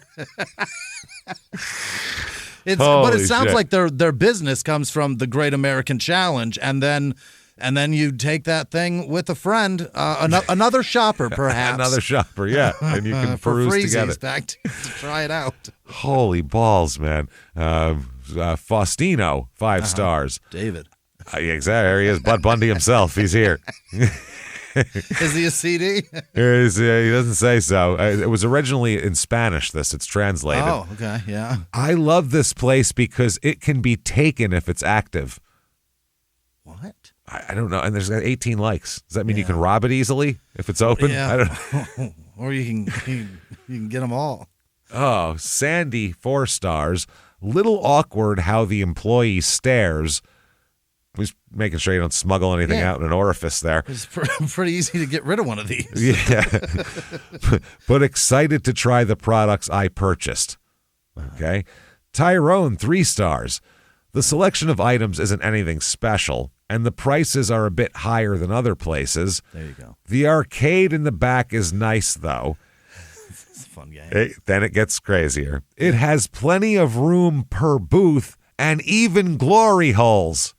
But it sounds like their business comes from the Great American Challenge, and then And then you take that thing with a friend, another shopper, perhaps. Another shopper, yeah. And you can peruse together. Back to try it out. Holy balls, man. Faustino, 5 stars. David. Yeah, exactly. There he is. Bud Bundy himself. He's here. Is he a CD? He doesn't say so. It was originally in Spanish, it's translated. Oh, okay, yeah. I love this place because it can be taken if it's active. What? I don't know. And there's 18 likes. Does that mean you can rob it easily if it's open? Yeah. I don't know. Or you can get them all. Oh, Sandy, 4 stars. Little awkward how the employee stares. He's making sure you don't smuggle anything out in an orifice there. It's pretty easy to get rid of one of these. Yeah. But excited to try the products I purchased. Okay. Tyrone, 3 stars. The selection of items isn't anything special, and the prices are a bit higher than other places. There you go. The arcade in the back is nice, though. It's a fun game. Then it gets crazier. It has plenty of room per booth and even glory holes.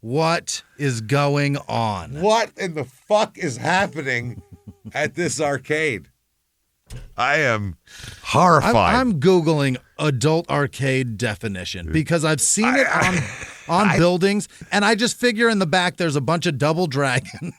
What is going on? What in the fuck is happening at this arcade? I am horrified. I'm Googling adult arcade definition because I've seen it on buildings, and I just figure in the back there's a bunch of Double Dragon.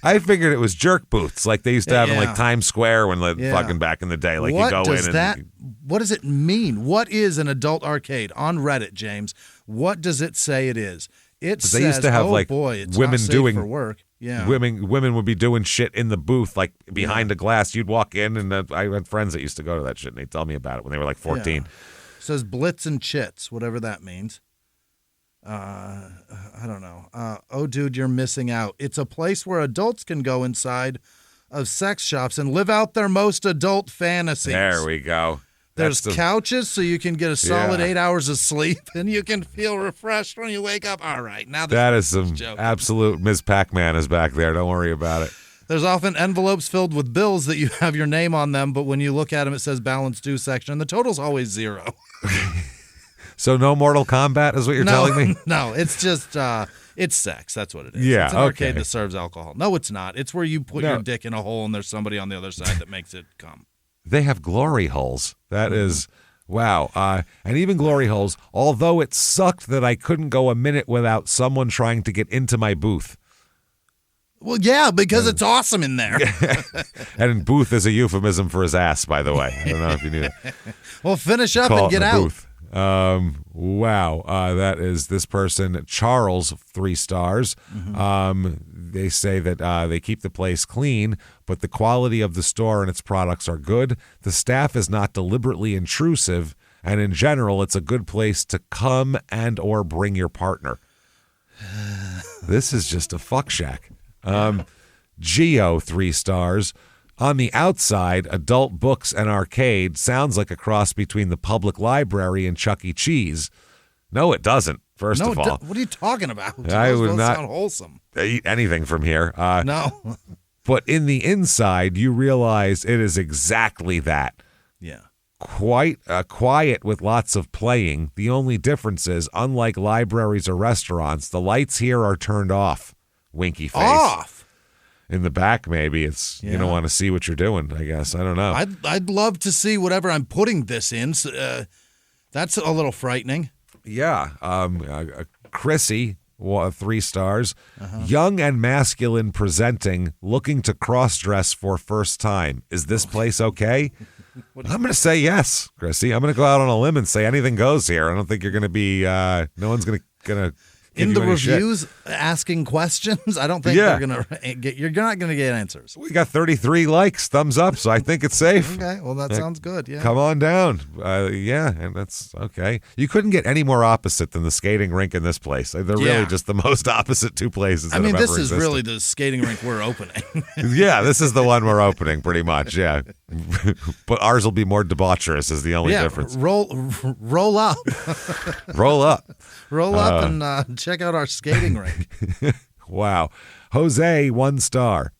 I figured it was jerk booths like they used to have in like Times Square when fucking back in the day. Like you go in and what does it mean? What is an adult arcade? On Reddit, James, what does it say it is? It says, they used to have it's women not safe doing for work. Yeah, women would be doing shit in the booth, like behind a glass. You'd walk in, and I had friends that used to go to that shit, and they'd tell me about it when they were like 14. Yeah. It says Blitz and Chits, whatever that means. I don't know. Oh, dude, you're missing out. It's a place where adults can go inside of sex shops and live out their most adult fantasies. There we go. There's couches so you can get a solid 8 hours of sleep, and you can feel refreshed when you wake up. All right, now that is some absolute Ms. Pac-Man is back there. Don't worry about it. There's often envelopes filled with bills that you have your name on them, but when you look at them, it says balance due section, and the total's always 0. So no Mortal Kombat is what you're telling me? No, it's just it's sex. That's what it is. Yeah, it's an arcade that serves alcohol. No, it's not. It's where you put your dick in a hole and there's somebody on the other side that makes it come. They have glory holes. That is, wow. And even glory holes, although it sucked that I couldn't go a minute without someone trying to get into my booth. Well, yeah, because it's awesome in there. And booth is a euphemism for his ass, by the way. I don't know if you knew that. Well, finish up and get out. Booth. Wow. That is this person, Charles, 3 stars. They say that they keep the place clean, but the quality of the store and its products are good. The staff is not deliberately intrusive, and in general, it's a good place to come and or bring your partner. This is just a fuck shack. Geo, 3 stars. On the outside, adult books and arcade sounds like a cross between the public library and Chuck E. Cheese. No, it doesn't, first of all. What are you talking about? I would not sound wholesome. Eat anything from here. No. But in the inside, you realize it is exactly that. Yeah. Quite quiet with lots of playing. The only difference is, unlike libraries or restaurants, the lights here are turned off. Winky face. Off? In the back, maybe it's you don't want to see what you're doing. I guess I don't know. I'd love to see whatever I'm putting this in. That's a little frightening. Yeah. Chrissy, 3 stars. Young and masculine presenting, looking to cross-dress for first time. Is this place okay? I'm going to say yes, Chrissy. I'm going to go out on a limb and say anything goes here. I don't think you're going to be. No one's going to. In the reviews, asking questions, I don't think they're gonna get. You're not gonna get answers. We got 33 likes, thumbs up, so I think it's safe. Okay, well that sounds good. Yeah, come on down. And that's okay. You couldn't get any more opposite than the skating rink in this place. They're really just the most opposite 2 places. I mean, this is really the skating rink we're opening. Yeah, this is the one we're opening, pretty much. Yeah, but ours will be more debaucherous. Is the only difference. Roll up, roll up, roll up, and check out our skating rink. Wow. Jose, 1 star.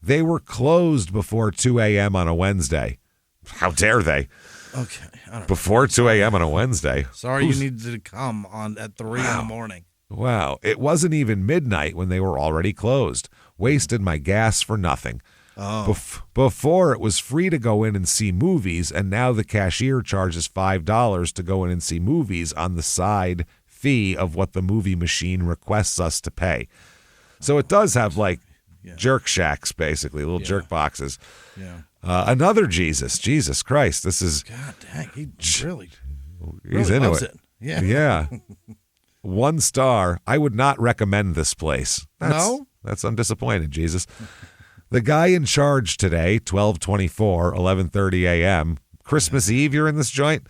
They were closed before 2 a.m. on a Wednesday. How dare they? Okay. Before 2 a.m. on a Wednesday. Sorry you needed to come at 3 in the morning. Wow. It wasn't even midnight when they were already closed. Wasted my gas for nothing. Oh. Before, it was free to go in and see movies, and now the cashier charges $5 to go in and see movies on the side fee of what the movie machine requests us to pay. So it does have like jerk shacks, basically, little jerk boxes. Yeah. Another Jesus Christ. This is... God dang, he's into it. Yeah. Yeah. 1 star. I would not recommend this place. No? I'm disappointed, Jesus. The guy in charge today, 12:24, 11:30 a.m. Christmas Eve, you're in this joint?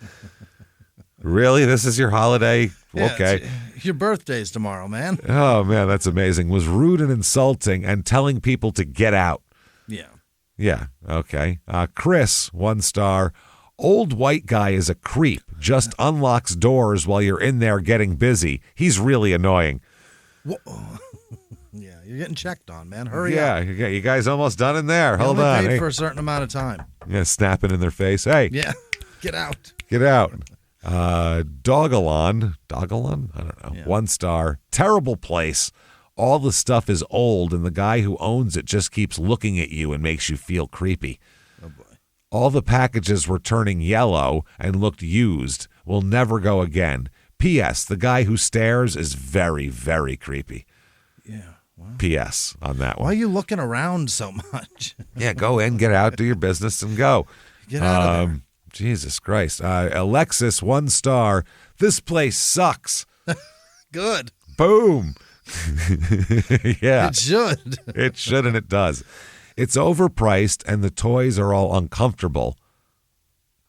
Really? This is your holiday? Yeah, okay. Your birthday's tomorrow, man. Oh, man, that's amazing. Was rude and insulting and telling people to get out. Yeah. Yeah, okay. Chris, 1 star. Old white guy is a creep. Just unlocks doors while you're in there getting busy. He's really annoying. Yeah, you're getting checked on, man. Hurry up. Yeah, you guys almost done in there. Hold only on. paid for a certain amount of time. Yeah, snapping in their face. Hey. Yeah, get out. Get out. Dogalon. I don't know. 1 star. Terrible place. All the stuff is old, and the guy who owns it just keeps looking at you and makes you feel creepy. Oh, boy. All the packages were turning yellow and looked used. Will never go again. P.S. The guy who stares is very, very creepy. Yeah. Wow. P.S. on that one. Why are you looking around so much? Yeah, go in, get out, do your business, and go. Get out of there. Jesus Christ. Alexis, 1 star. This place sucks. Good. Boom. Yeah. It should. It should, and it does. It's overpriced, and the toys are all uncomfortable.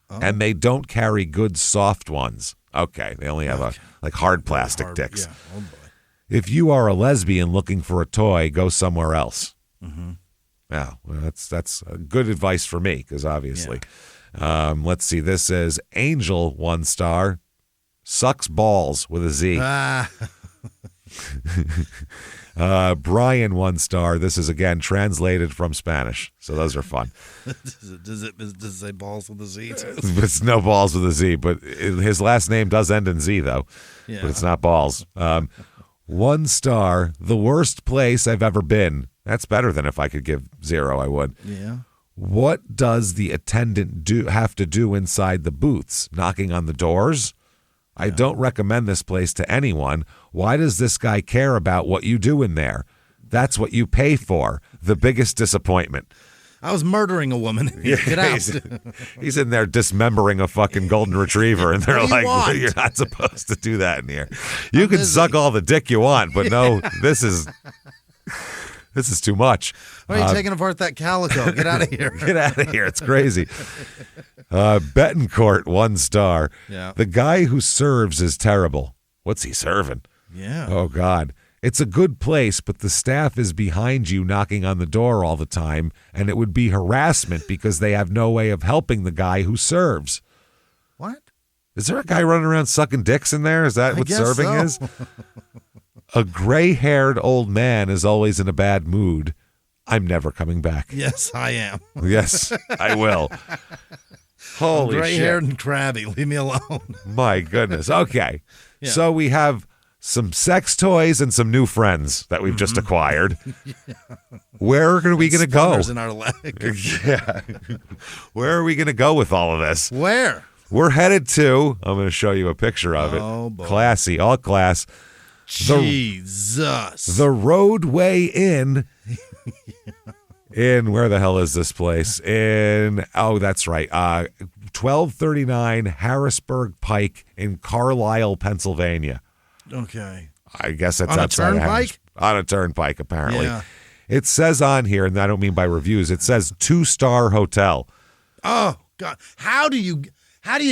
Oh. And they don't carry good soft ones. Okay, they only have like hard plastic dicks. Yeah. Oh, boy. If you are a lesbian looking for a toy, go somewhere else. Mm-hmm. Yeah, well, that's good advice for me, because obviously. Yeah. Let's see. This is Angel, 1 star. Sucks balls with a Z. Brian, 1 star. This is, again, translated from Spanish, so those are fun. Does it say balls with a Z, too? It's no balls with a Z, but his last name does end in Z, though. Yeah. But it's not balls. 1 star. The worst place I've ever been. That's better than if I could give 0, I would. Yeah. What does the attendant have to do inside the booths? Knocking on the doors? I don't recommend this place to anyone. Why does this guy care about what you do in there? That's what you pay for. The biggest disappointment. I was murdering a woman. Get out. He's in there dismembering a fucking golden reretriever, and they're like, want? you're not supposed to do that in here. You can suck all the dick you want, but no, this is too much. Why are you taking apart that calico? Get out of here. Get out of here. It's crazy. Betancourt, 1 star. Yeah. The guy who serves is terrible. What's he serving? Yeah. Oh, God. It's a good place, but the staff is behind you knocking on the door all the time, and it would be harassment because they have no way of helping the guy who serves. What? Is there a guy running around sucking dicks in there? Is that what serving is? A gray-haired old man is always in a bad mood. I'm never coming back. Yes, I am. Yes, I will. Holy gray-haired shit. and crabby. Leave me alone. My goodness. Okay. Yeah. So we have some sex toys and some new friends that we've just acquired. Where are we going to go? In our leg. Yeah. Where are we going to go with all of this? Where? We're headed to, I'm going to show you a picture of it. Oh, boy. Classy, all class. Jesus. The Roadway Inn. In, where the hell is this place? That's right. 1239 Harrisburg Pike in Carlisle, Pennsylvania. Okay. I guess that's on outside a of turnpike? On a turnpike, apparently. Yeah. It says on here, and I don't mean by reviews, it says 2-star hotel. Oh, God. How do you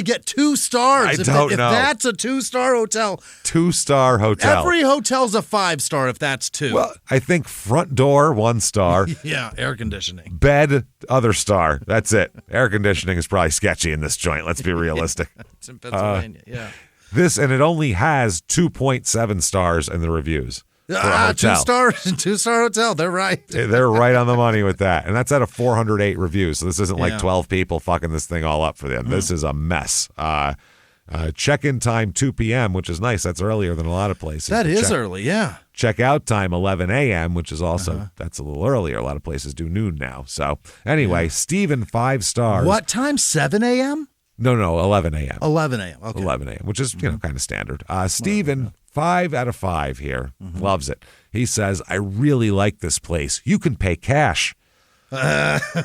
get 2 stars? I don't know. If that's a 2-star hotel. 2-star hotel. Every hotel's a 5-star if that's 2. Well, I think front door, 1 star. Yeah, air conditioning. Bed, other star. That's it. Air conditioning is probably sketchy in this joint. Let's be realistic. It's in Pennsylvania, yeah. And it only has 2.7 stars in the reviews. For a hotel. 2-star hotel. They're right. They're right on the money with that. And that's out of 408 reviews. So this isn't like Yeah. 12 people fucking this thing all up for them. This is a mess. Check-in time 2 p.m., which is nice. That's earlier than a lot of places. That is early, yeah. Check-out time 11 a.m., which is also, that's a little earlier. A lot of places do noon now. So anyway, Steven, 5 stars. What time? 7 a.m.? No, 11 a.m. 11 a.m., okay. 11 a.m., which is, kind of standard. Steven, 5 out of 5 here. Loves it. He says, I really like this place. You can pay cash,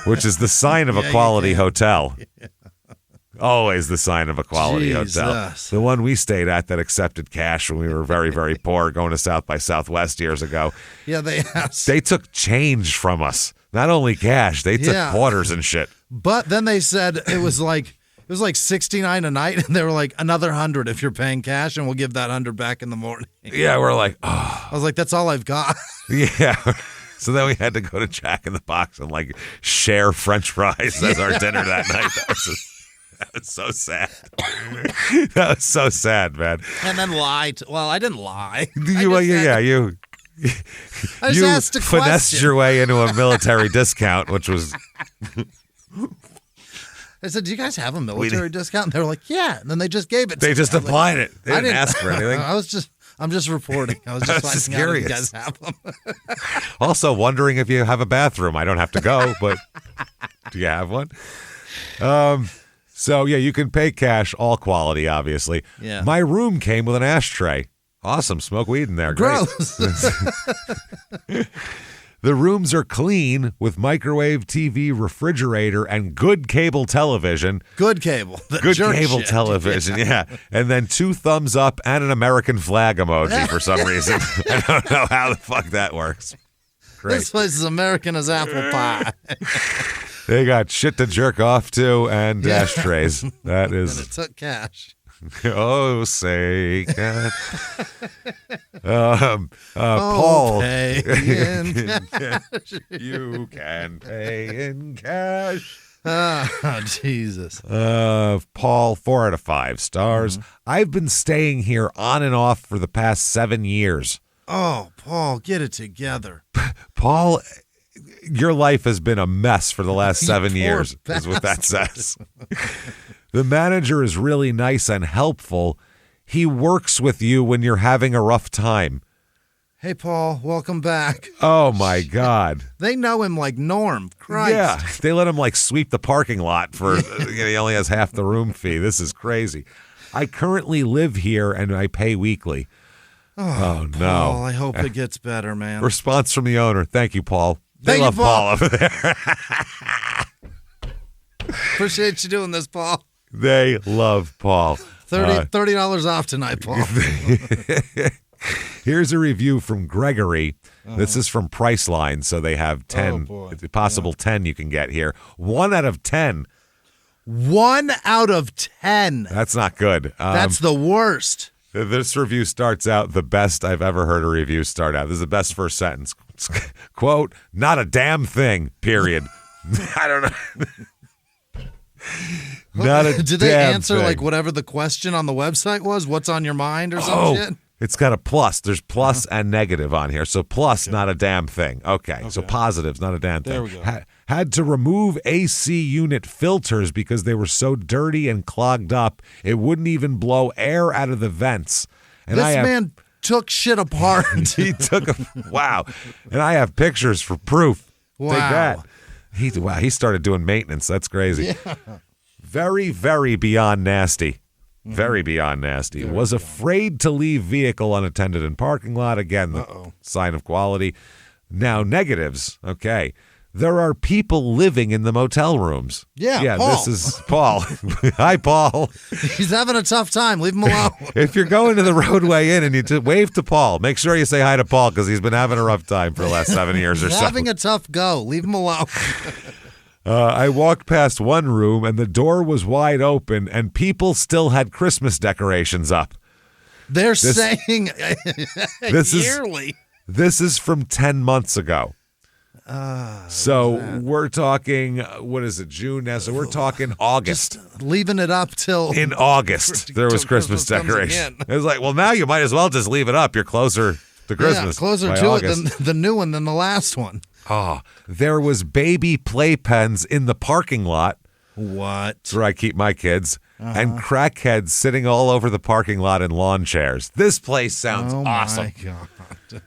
which is the sign of a quality hotel. Always the sign of a quality hotel. The one we stayed at that accepted cash when we were very, very poor going to South by Southwest years ago. Yeah, they took change from us. Not only cash, they took quarters and shit. But then they said it was like $69 a night, and they were like, another $100 if you're paying cash, and we'll give that $100 back in the morning. Yeah, we're like, oh. I was like, that's all I've got. Yeah. So then we had to go to Jack in the Box and like share French fries as our dinner that night. That was so sad. That was so sad, man. And then lied. Well, I didn't lie. You asked a finessed question. your way into a military discount, which was... I said, do you guys have a military discount? And they were like, yeah. And then they just gave it to They me. just applied it. They didn't ask for anything. I'm just reporting. I was just finding out if you guys have them. Also wondering if you have a bathroom. I don't have to go, but do you have one? So, yeah, you can pay cash, all quality, obviously. Yeah. My room came with an ashtray. Awesome. Smoke weed in there. Great. Gross. The rooms are clean with microwave, TV, refrigerator, and good cable television. Good cable. Good cable television, yeah. And then 2 thumbs up and an American flag emoji for some reason. I don't know how the fuck that works. Great. This place is American as apple pie. They got shit to jerk off to and ashtrays. That is. And it took cash. Oh, say God. Paul. Pay in cash. You can pay in cash. Oh, Jesus. Paul, 4 out of 5 stars. I've been staying here on and off for the past 7 years. Oh, Paul, get it together. Paul, your life has been a mess for the last 7 years, is what that says. The manager is really nice and helpful. He works with you when you're having a rough time. Hey, Paul, welcome back. Oh, my God. They know him like Norm. Christ. Yeah, they let him like sweep the parking lot for, he only has half the room fee. This is crazy. I currently live here and I pay weekly. Oh, no. Paul, I hope it gets better, man. Response from the owner. Thank you, Paul. They love Paul over there. Appreciate you doing this, Paul. They love Paul. $30 off tonight, Paul. Here's a review from Gregory. This is from Priceline, so they have 10, possible 10 you can get here. 1 out of 10. 1 out of 10. That's not good. That's the worst. This review starts out the best I've ever heard a review start out. This is the best first sentence. Quote, not a damn thing, period. I don't know. Not a Did they damn answer thing. like whatever the question on the website was? What's on your mind or some shit? It's got a plus. There's plus and negative on here. So plus, not a damn thing. Okay. So positives, not a damn thing. There we go. Had to remove AC unit filters because they were so dirty and clogged up. It wouldn't even blow air out of the vents. And This man took shit apart. He took a wow. And I have pictures for proof. Wow. Take that. He started doing maintenance. That's crazy. Yeah. Very, very beyond nasty. Very beyond nasty. Was afraid to leave vehicle unattended in parking lot. Again, the sign of quality. Now, negatives. Okay. There are people living in the motel rooms. Yeah, Paul. This is Paul. Hi, Paul. He's having a tough time. Leave him alone. If you're going to the Roadway Inn and you wave to Paul, make sure you say hi to Paul because he's been having a rough time for the last 7 years or so. Having a tough go. Leave him alone. I walked past one room and the door was wide open and people still had Christmas decorations up. They're saying this yearly. This is from 10 months ago. So we're talking, what is it, June now? So we're talking August. Just leaving it up till... In August, there was Christmas decoration. It was like, well, now you might as well just leave it up. You're closer to Christmas. Yeah, closer to August. It than the new one than the last one. Oh, there was baby playpens in the parking lot. What? That's where I keep my kids. And crackheads sitting all over the parking lot in lawn chairs. This place sounds awesome. My God.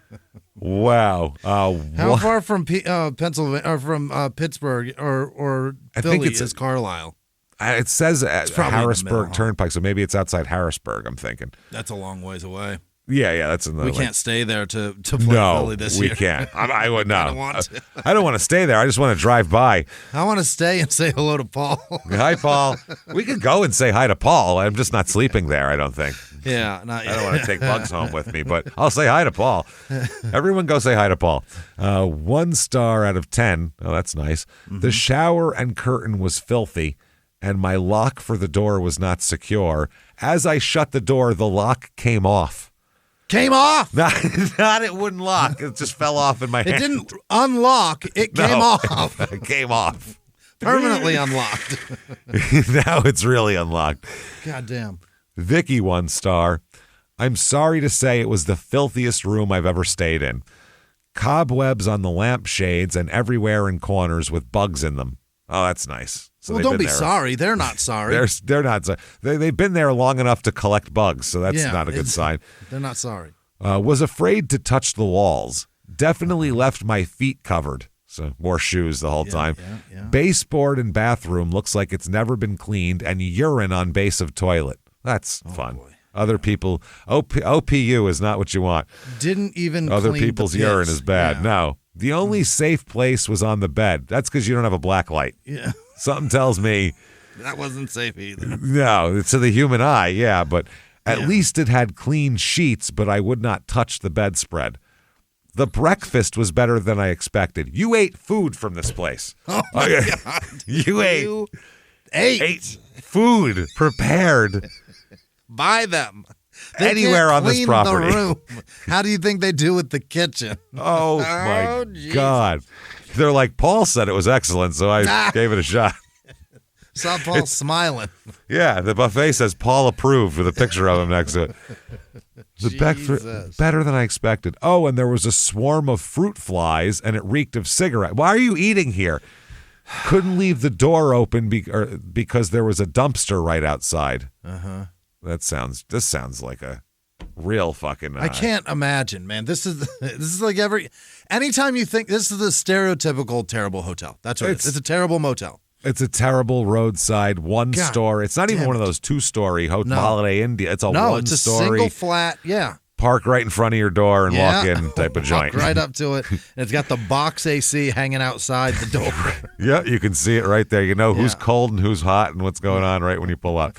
Wow. How far from Pennsylvania or from Pittsburgh or Philly is Carlisle? It says Harrisburg middle, Turnpike, so maybe it's outside Harrisburg, I'm thinking. That's a long ways away. Yeah, that's in the. We can't stay there to play Philly this year. No, we can't. I would not. I don't want to. I don't want to stay there. I just want to drive by. I want to stay and say hello to Paul. Hi, Paul. We could go and say hi to Paul. I'm just not sleeping there, I don't think. Yeah, not yet. I don't want to take Bugs home with me, but I'll say hi to Paul. Everyone go say hi to Paul. 1 star out of 10. Oh, that's nice. The shower and curtain was filthy, and my lock for the door was not secure. As I shut the door, the lock came off. Came off. Not it wouldn't lock. It just fell off in my hand. It didn't unlock. It came off. It came off. Permanently unlocked. Now it's really unlocked. God damn. Vicky 1 star. I'm sorry to say it was the filthiest room I've ever stayed in. Cobwebs on the lampshades and everywhere in corners with bugs in them. Oh, that's nice. So well, don't be sorry. They're not sorry. They're not sorry. They've been there long enough to collect bugs, so that's not a good sign. They're not sorry. Was afraid to touch the walls. Definitely left my feet covered. So more shoes the whole time. Yeah. Baseboard and bathroom looks like it's never been cleaned, and urine on base of toilet. That's fun. Boy. Other people, OPU is not what you want. Didn't even Other clean people's the pits. urine is bad. Yeah. No. The only safe place was on the bed. That's because you don't have a black light. Yeah. Something tells me. That wasn't safe either. No, to the human eye, yeah, but at least it had clean sheets, but I would not touch the bedspread. The breakfast was better than I expected. You ate food from this place. Oh, my God. You ate food prepared. By them. Anywhere on this property. The room. How do you think they do with the kitchen? Oh, my God. They're like, Paul said it was excellent, so I gave it a shot. Saw Paul smiling. Yeah, the buffet says Paul approved with a picture of him next to it. Better than I expected. Oh, and there was a swarm of fruit flies, and it reeked of cigarette. Why are you eating here? Couldn't leave the door open because there was a dumpster right outside. This sounds like a real fucking. I can't imagine, man. This is like anytime you think this is the stereotypical terrible hotel. That's what it is. It's a terrible motel. It's a terrible roadside one-story. It's not even one of those two-story Holiday Inn. It's a one-story. It's a single flat. Yeah. Park right in front of your door and walk in type of joint. Walk right up to it. And it's got the box AC hanging outside the door. Yeah, you can see it right there. You know who's cold and who's hot and what's going on right when you pull up.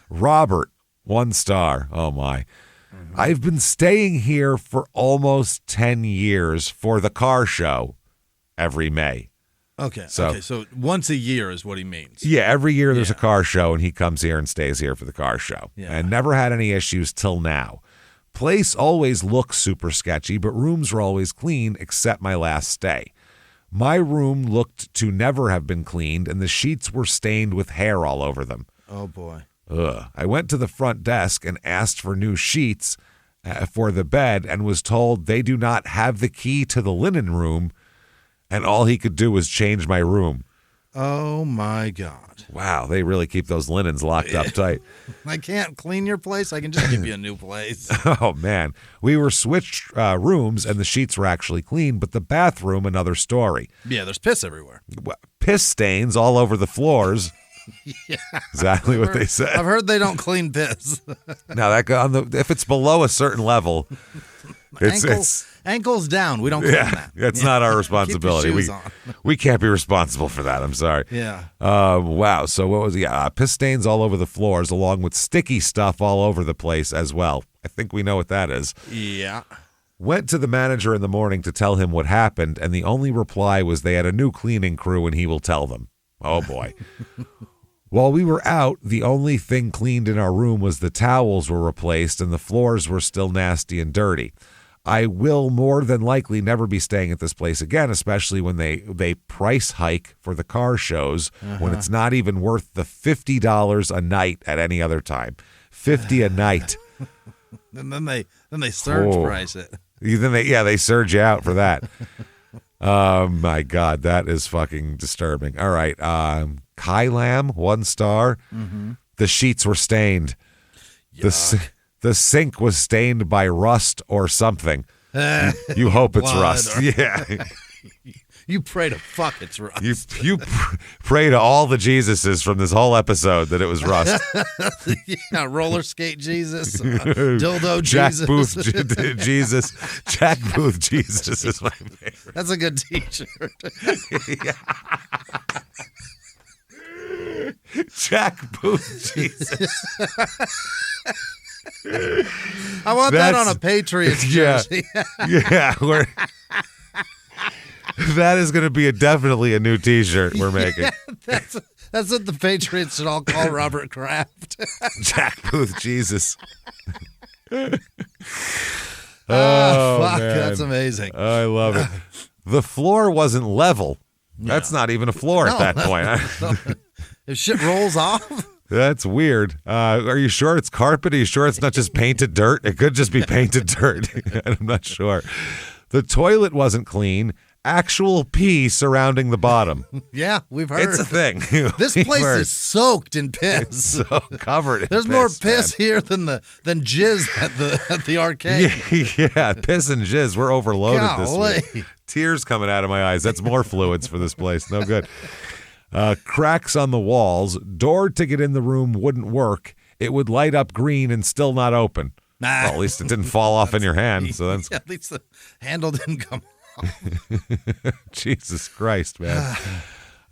Robert, 1 star. Oh, my. I've been staying here for almost 10 years for the car show every May. Okay, so once a year is what he means. Yeah, every year there's a car show, and he comes here and stays here for the car show. Yeah. And never had any issues till now. Place always looks super sketchy, but rooms were always clean except my last stay. My room looked to never have been cleaned, and the sheets were stained with hair all over them. Oh, boy. Ugh. I went to the front desk and asked for new sheets for the bed and was told they do not have the key to the linen room, and all he could do was change my room. Oh, my God. Wow, they really keep those linens locked up tight. I can't clean your place. I can just give you a new place. Oh, man. We were switched rooms, and the sheets were actually clean, but the bathroom, another story. Yeah, there's piss everywhere. Piss stains all over the floors. Yeah, exactly what they said. I've heard they don't clean piss. Now if it's below a certain level, ankles down. We don't clean that. It's not our responsibility. We can't be responsible for that. I'm sorry. Yeah. Wow. So what was piss stains all over the floors, along with sticky stuff all over the place as well. I think we know what that is. Yeah. Went to the manager in the morning to tell him what happened, and the only reply was they had a new cleaning crew and he will tell them. Oh boy. While we were out, the only thing cleaned in our room was the towels were replaced and the floors were still nasty and dirty. I will more than likely never be staying at this place again, especially when they price hike for the car shows when it's not even worth the $50 a night at any other time. $50 a night. And then they surge price it. They surge you out for that. Oh my God, that is fucking disturbing. All right. Kylam, 1 star. The sheets were stained. The sink was stained by rust or something. You hope it's rust. Yeah. You pray to fuck it's rust. You pray to all the Jesuses from this whole episode that it was rust. Yeah, roller skate Jesus, dildo Jack Jesus. Booth Jesus. Jack Booth Jesus is my favorite. That's a good t-shirt. Jack Booth Jesus. I want that on a Patriots jersey. Yeah. That is going to be definitely a new T-shirt we're making. Yeah, that's what the Patriots should all call Robert Kraft. Jack Booth Jesus. Fuck, man. that's amazing. I love it. The floor wasn't level. That's not even a floor at that point. If shit rolls off. That's weird. Are you sure it's carpet? Are you sure it's not just painted dirt? It could just be painted dirt. I'm not sure. The toilet wasn't clean. Actual pee surrounding the bottom. Yeah, we've heard. It's a thing. This place is soaked in piss. It's so covered in There's piss, more piss man. here than jizz at the arcade. Yeah, piss and jizz. We're overloaded Golly. this week. Tears coming out of my eyes. That's more fluids for this place. No good. Cracks on the walls. Door to get in the room wouldn't work. It would light up green and still not open. Well, at least it didn't fall off in your hand. So that's at least the handle didn't come off. Jesus Christ, man.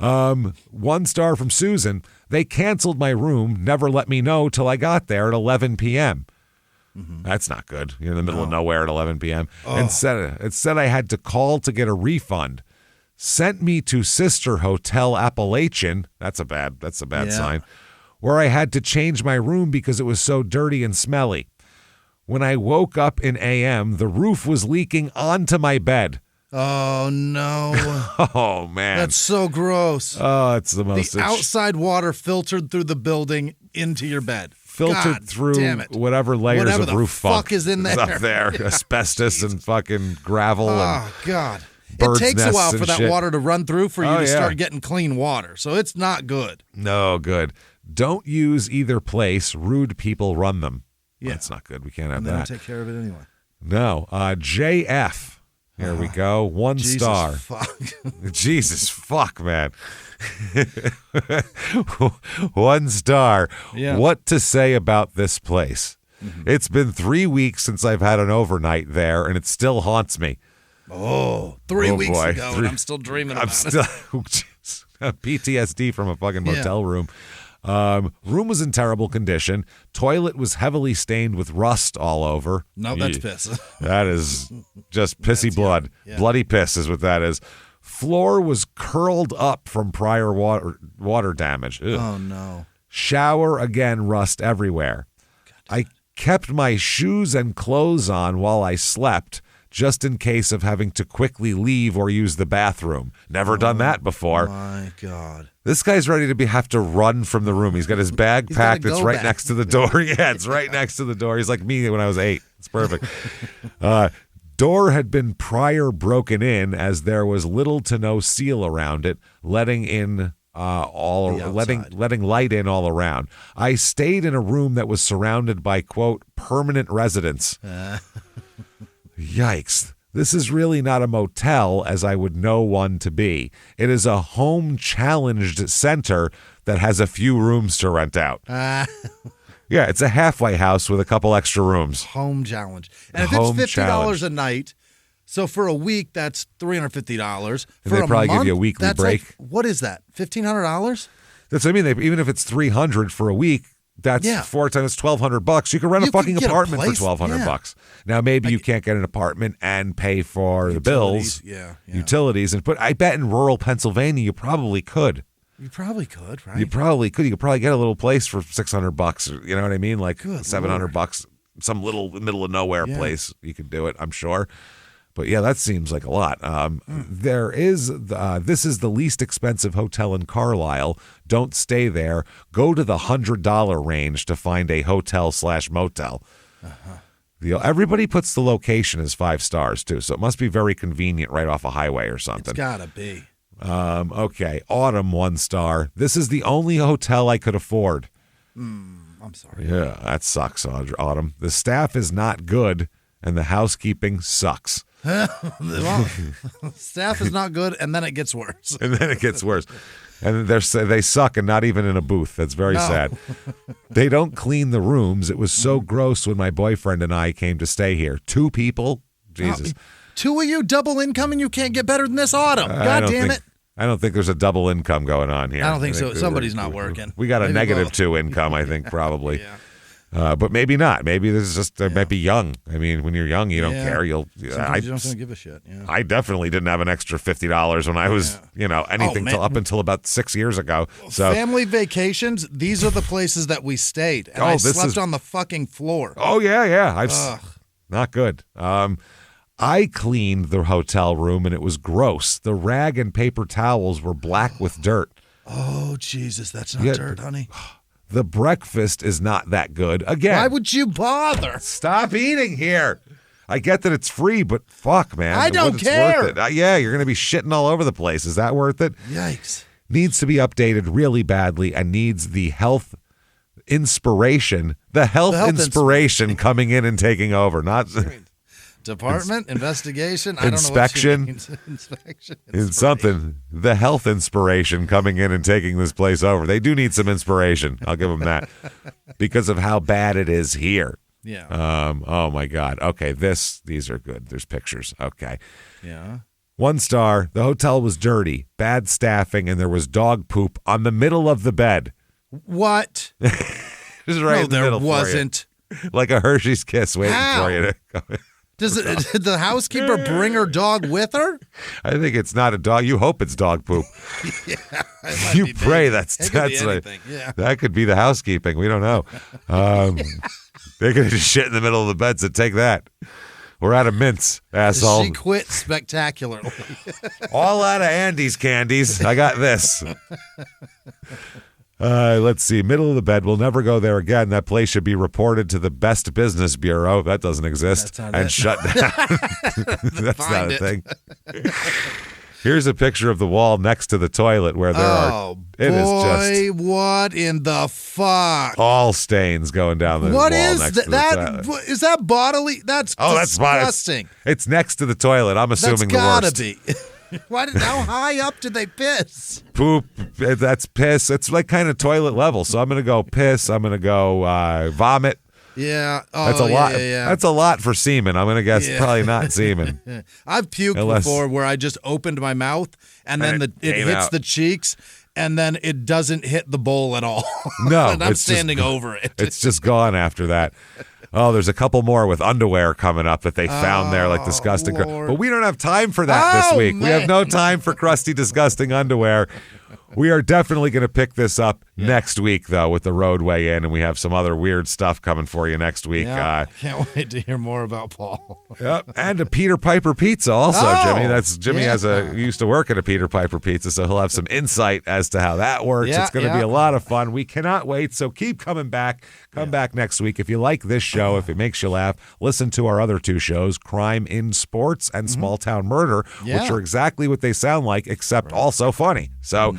1 star from Susan. They canceled my room, never let me know till I got there at 11 p.m. That's not good. You're in the middle of nowhere at 11 p.m. And it said I had to call to get a refund. Sent me to Sister Hotel Appalachian. That's a bad sign. Where I had to change my room because it was so dirty and smelly. When I woke up in AM, the roof was leaking onto my bed. Oh, no. Oh, man. That's so gross. Oh, it's the most. The outside water filtered through the building into your bed. Filtered God through damn it. whatever layers of the roof fuck funk is in there. up there. Asbestos and fucking gravel. And Oh, God. It birds' takes a nests while and for that shit. water to run through for you to yeah. start getting clean water. So it's not good. No good. Don't use either place. Rude people run them. Yeah. That's not good. We can't have And they that. don't take care of it anyway. No. JF. Here we go. 1 Jesus star. fuck. Jesus fuck, man. 1 star. Yeah. What to say about this place? It's been 3 weeks since I've had an overnight there, and it still haunts me. Oh, 3 Oh, weeks boy. ago, and I'm still dreaming I'm about still PTSD from a fucking motel room. Room was in terrible condition. Toilet was heavily stained with rust all over. No, that's piss. That is just pissy blood. Yeah. Bloody piss is what that is. Floor was curled up from prior water damage. Ugh. Oh, no. Shower, again, rust everywhere. I kept my shoes and clothes on while I slept, just in case of having to quickly leave or use the bathroom. Never done that before. My God. This guy's ready to have to run from the room. He's got his bag He's packed. gotta It's go right back. next to the door. Yeah, it's right next to the door. He's like me when I was 8. It's perfect. Door had been prior broken in as there was little to no seal around it, letting in letting light in all around. I stayed in a room that was surrounded by, quote, permanent residents. Yikes. This is really not a motel as I would know one to be. It is a home challenged center that has a few rooms to rent out. Yeah, it's a halfway house with a couple extra rooms. Home challenge. And if Home it's $50 challenge. a night, so for a week, that's $350. And For they a probably give month, you a weekly that's break. Like, what is that? $1,500? That's what I mean. Even if it's $300 for a week, that's Yeah. 4 times $1,200. You can rent a You could fucking get a apartment for place, $1,200. Now maybe you can't get an apartment and pay for the bills, Yeah. utilities, but I bet in rural Pennsylvania you probably could. You probably could, right? You probably could. You could probably get a little place for $600. You know what I mean? Like Good $700. Some little middle of nowhere place. You could do it. I'm sure. But yeah, that seems like a lot. This is the least expensive hotel in Carlisle. Don't stay there. Go to the $100 range to find a hotel/motel. Everybody puts the location as 5 stars too, so it must be very convenient right off a highway or something. It's gotta be. Okay, Autumn, 1 star. This is the only hotel I could afford. I'm sorry. Yeah, that sucks, Autumn. The staff is not good, and the housekeeping sucks. Well, staff is not good, and then it gets worse. And then it gets worse. And they suck, and not even in a booth. That's very sad. They don't clean the rooms. It was so gross when my boyfriend and I came to stay here. 2 people? Jesus. 2 of you double income, and you can't get better than this, Autumn. God damn it. I don't think there's a double income going on here. I don't think so. Somebody's not working. We got a Maybe -2 income, I think, probably. Yeah. But maybe not. Maybe this is just, they might be young. I mean, when you're young, you don't care. Sometimes you don't give a shit. Yeah. I definitely didn't have an extra $50 when I was, anything up until about 6 years ago. So family vacations, these are the places that we stayed. And I slept on the fucking floor. Oh, yeah. Not good. I cleaned the hotel room, and it was gross. The rag and paper towels were black with dirt. Oh, Jesus, that's not dirt, honey. The breakfast is not that good. Again. Why would you bother? Stop eating here. I get that it's free, but fuck, man. I don't care. Worth it. Yeah, you're going to be shitting all over the place. Is that worth it? Yikes. Needs to be updated really badly and needs the health inspiration. The health inspiration coming in and taking over. Not Department, investigation, inspection, I don't know what she means. Inspection, in something. The health inspiration coming in and taking this place over. They do need some inspiration. I'll give them that because of how bad it is here. Yeah. Oh my God. Okay. These are good. There's pictures. Okay. Yeah. 1 star. The hotel was dirty, bad staffing, and there was dog poop on the middle of the bed. What? Just right in the middle there wasn't. Like a Hershey's Kiss waiting for you to go. Did the housekeeper bring her dog with her? I think it's not a dog. You hope it's dog poop. You pray that could be the housekeeping. We don't know. They're going to just shit in the middle of the bed, so take that. We're out of mints, asshole. She quit spectacularly. All out of Andy's candies. I got this. Let's see. Middle of the bed. We'll never go there again. That place should be reported to the Best Business Bureau. That doesn't exist. Shut down. That's not a thing. Here's a picture of the wall next to the toilet where there are. It is just. What in the fuck? All stains going down the wall next to the toilet. Is that bodily? That's disgusting. It's next to the toilet. I'm assuming the worst. That's gotta be. How high up did they piss? Poop. That's piss. It's like kind of toilet level. So I'm going to go piss. I'm going to go vomit. Yeah. Oh, that's a lot. Yeah. That's a lot for semen. I'm going to guess probably not semen. I've puked before where I just opened my mouth and then it hits the cheeks and then it doesn't hit the bowl at all. No. And I'm standing over it. It's just gone after that. Oh, there's a couple more with underwear coming up that they found there, like disgusting. But we don't have time for that this week. Man. We have no time for crusty, disgusting underwear. We are definitely going to pick this up next week, though, with the Roadway Inn, and we have some other weird stuff coming for you next week. Yeah, can't wait to hear more about Paul. Yep, and a Peter Piper Pizza also, Jimmy. Jimmy used to work at a Peter Piper Pizza, so he'll have some insight as to how that works. It's going to be a lot of fun. We cannot wait, so keep coming back. Come back next week. If you like this show, if it makes you laugh, listen to our other 2 shows, Crime in Sports and Small Town Murder, which are exactly what they sound like, except also funny. So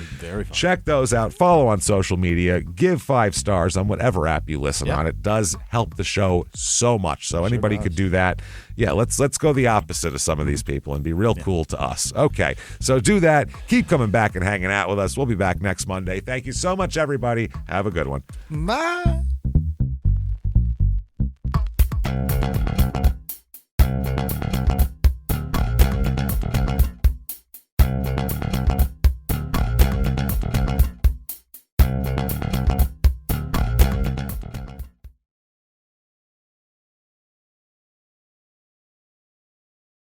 check those out. Follow on social media. Give 5 stars on whatever app you listen on. It does help the show so much. So anybody could do that. Yeah, let's go the opposite of some of these people and be real cool to us. Okay, so do that. Keep coming back and hanging out with us. We'll be back next Monday. Thank you so much, everybody. Have a good one. Bye.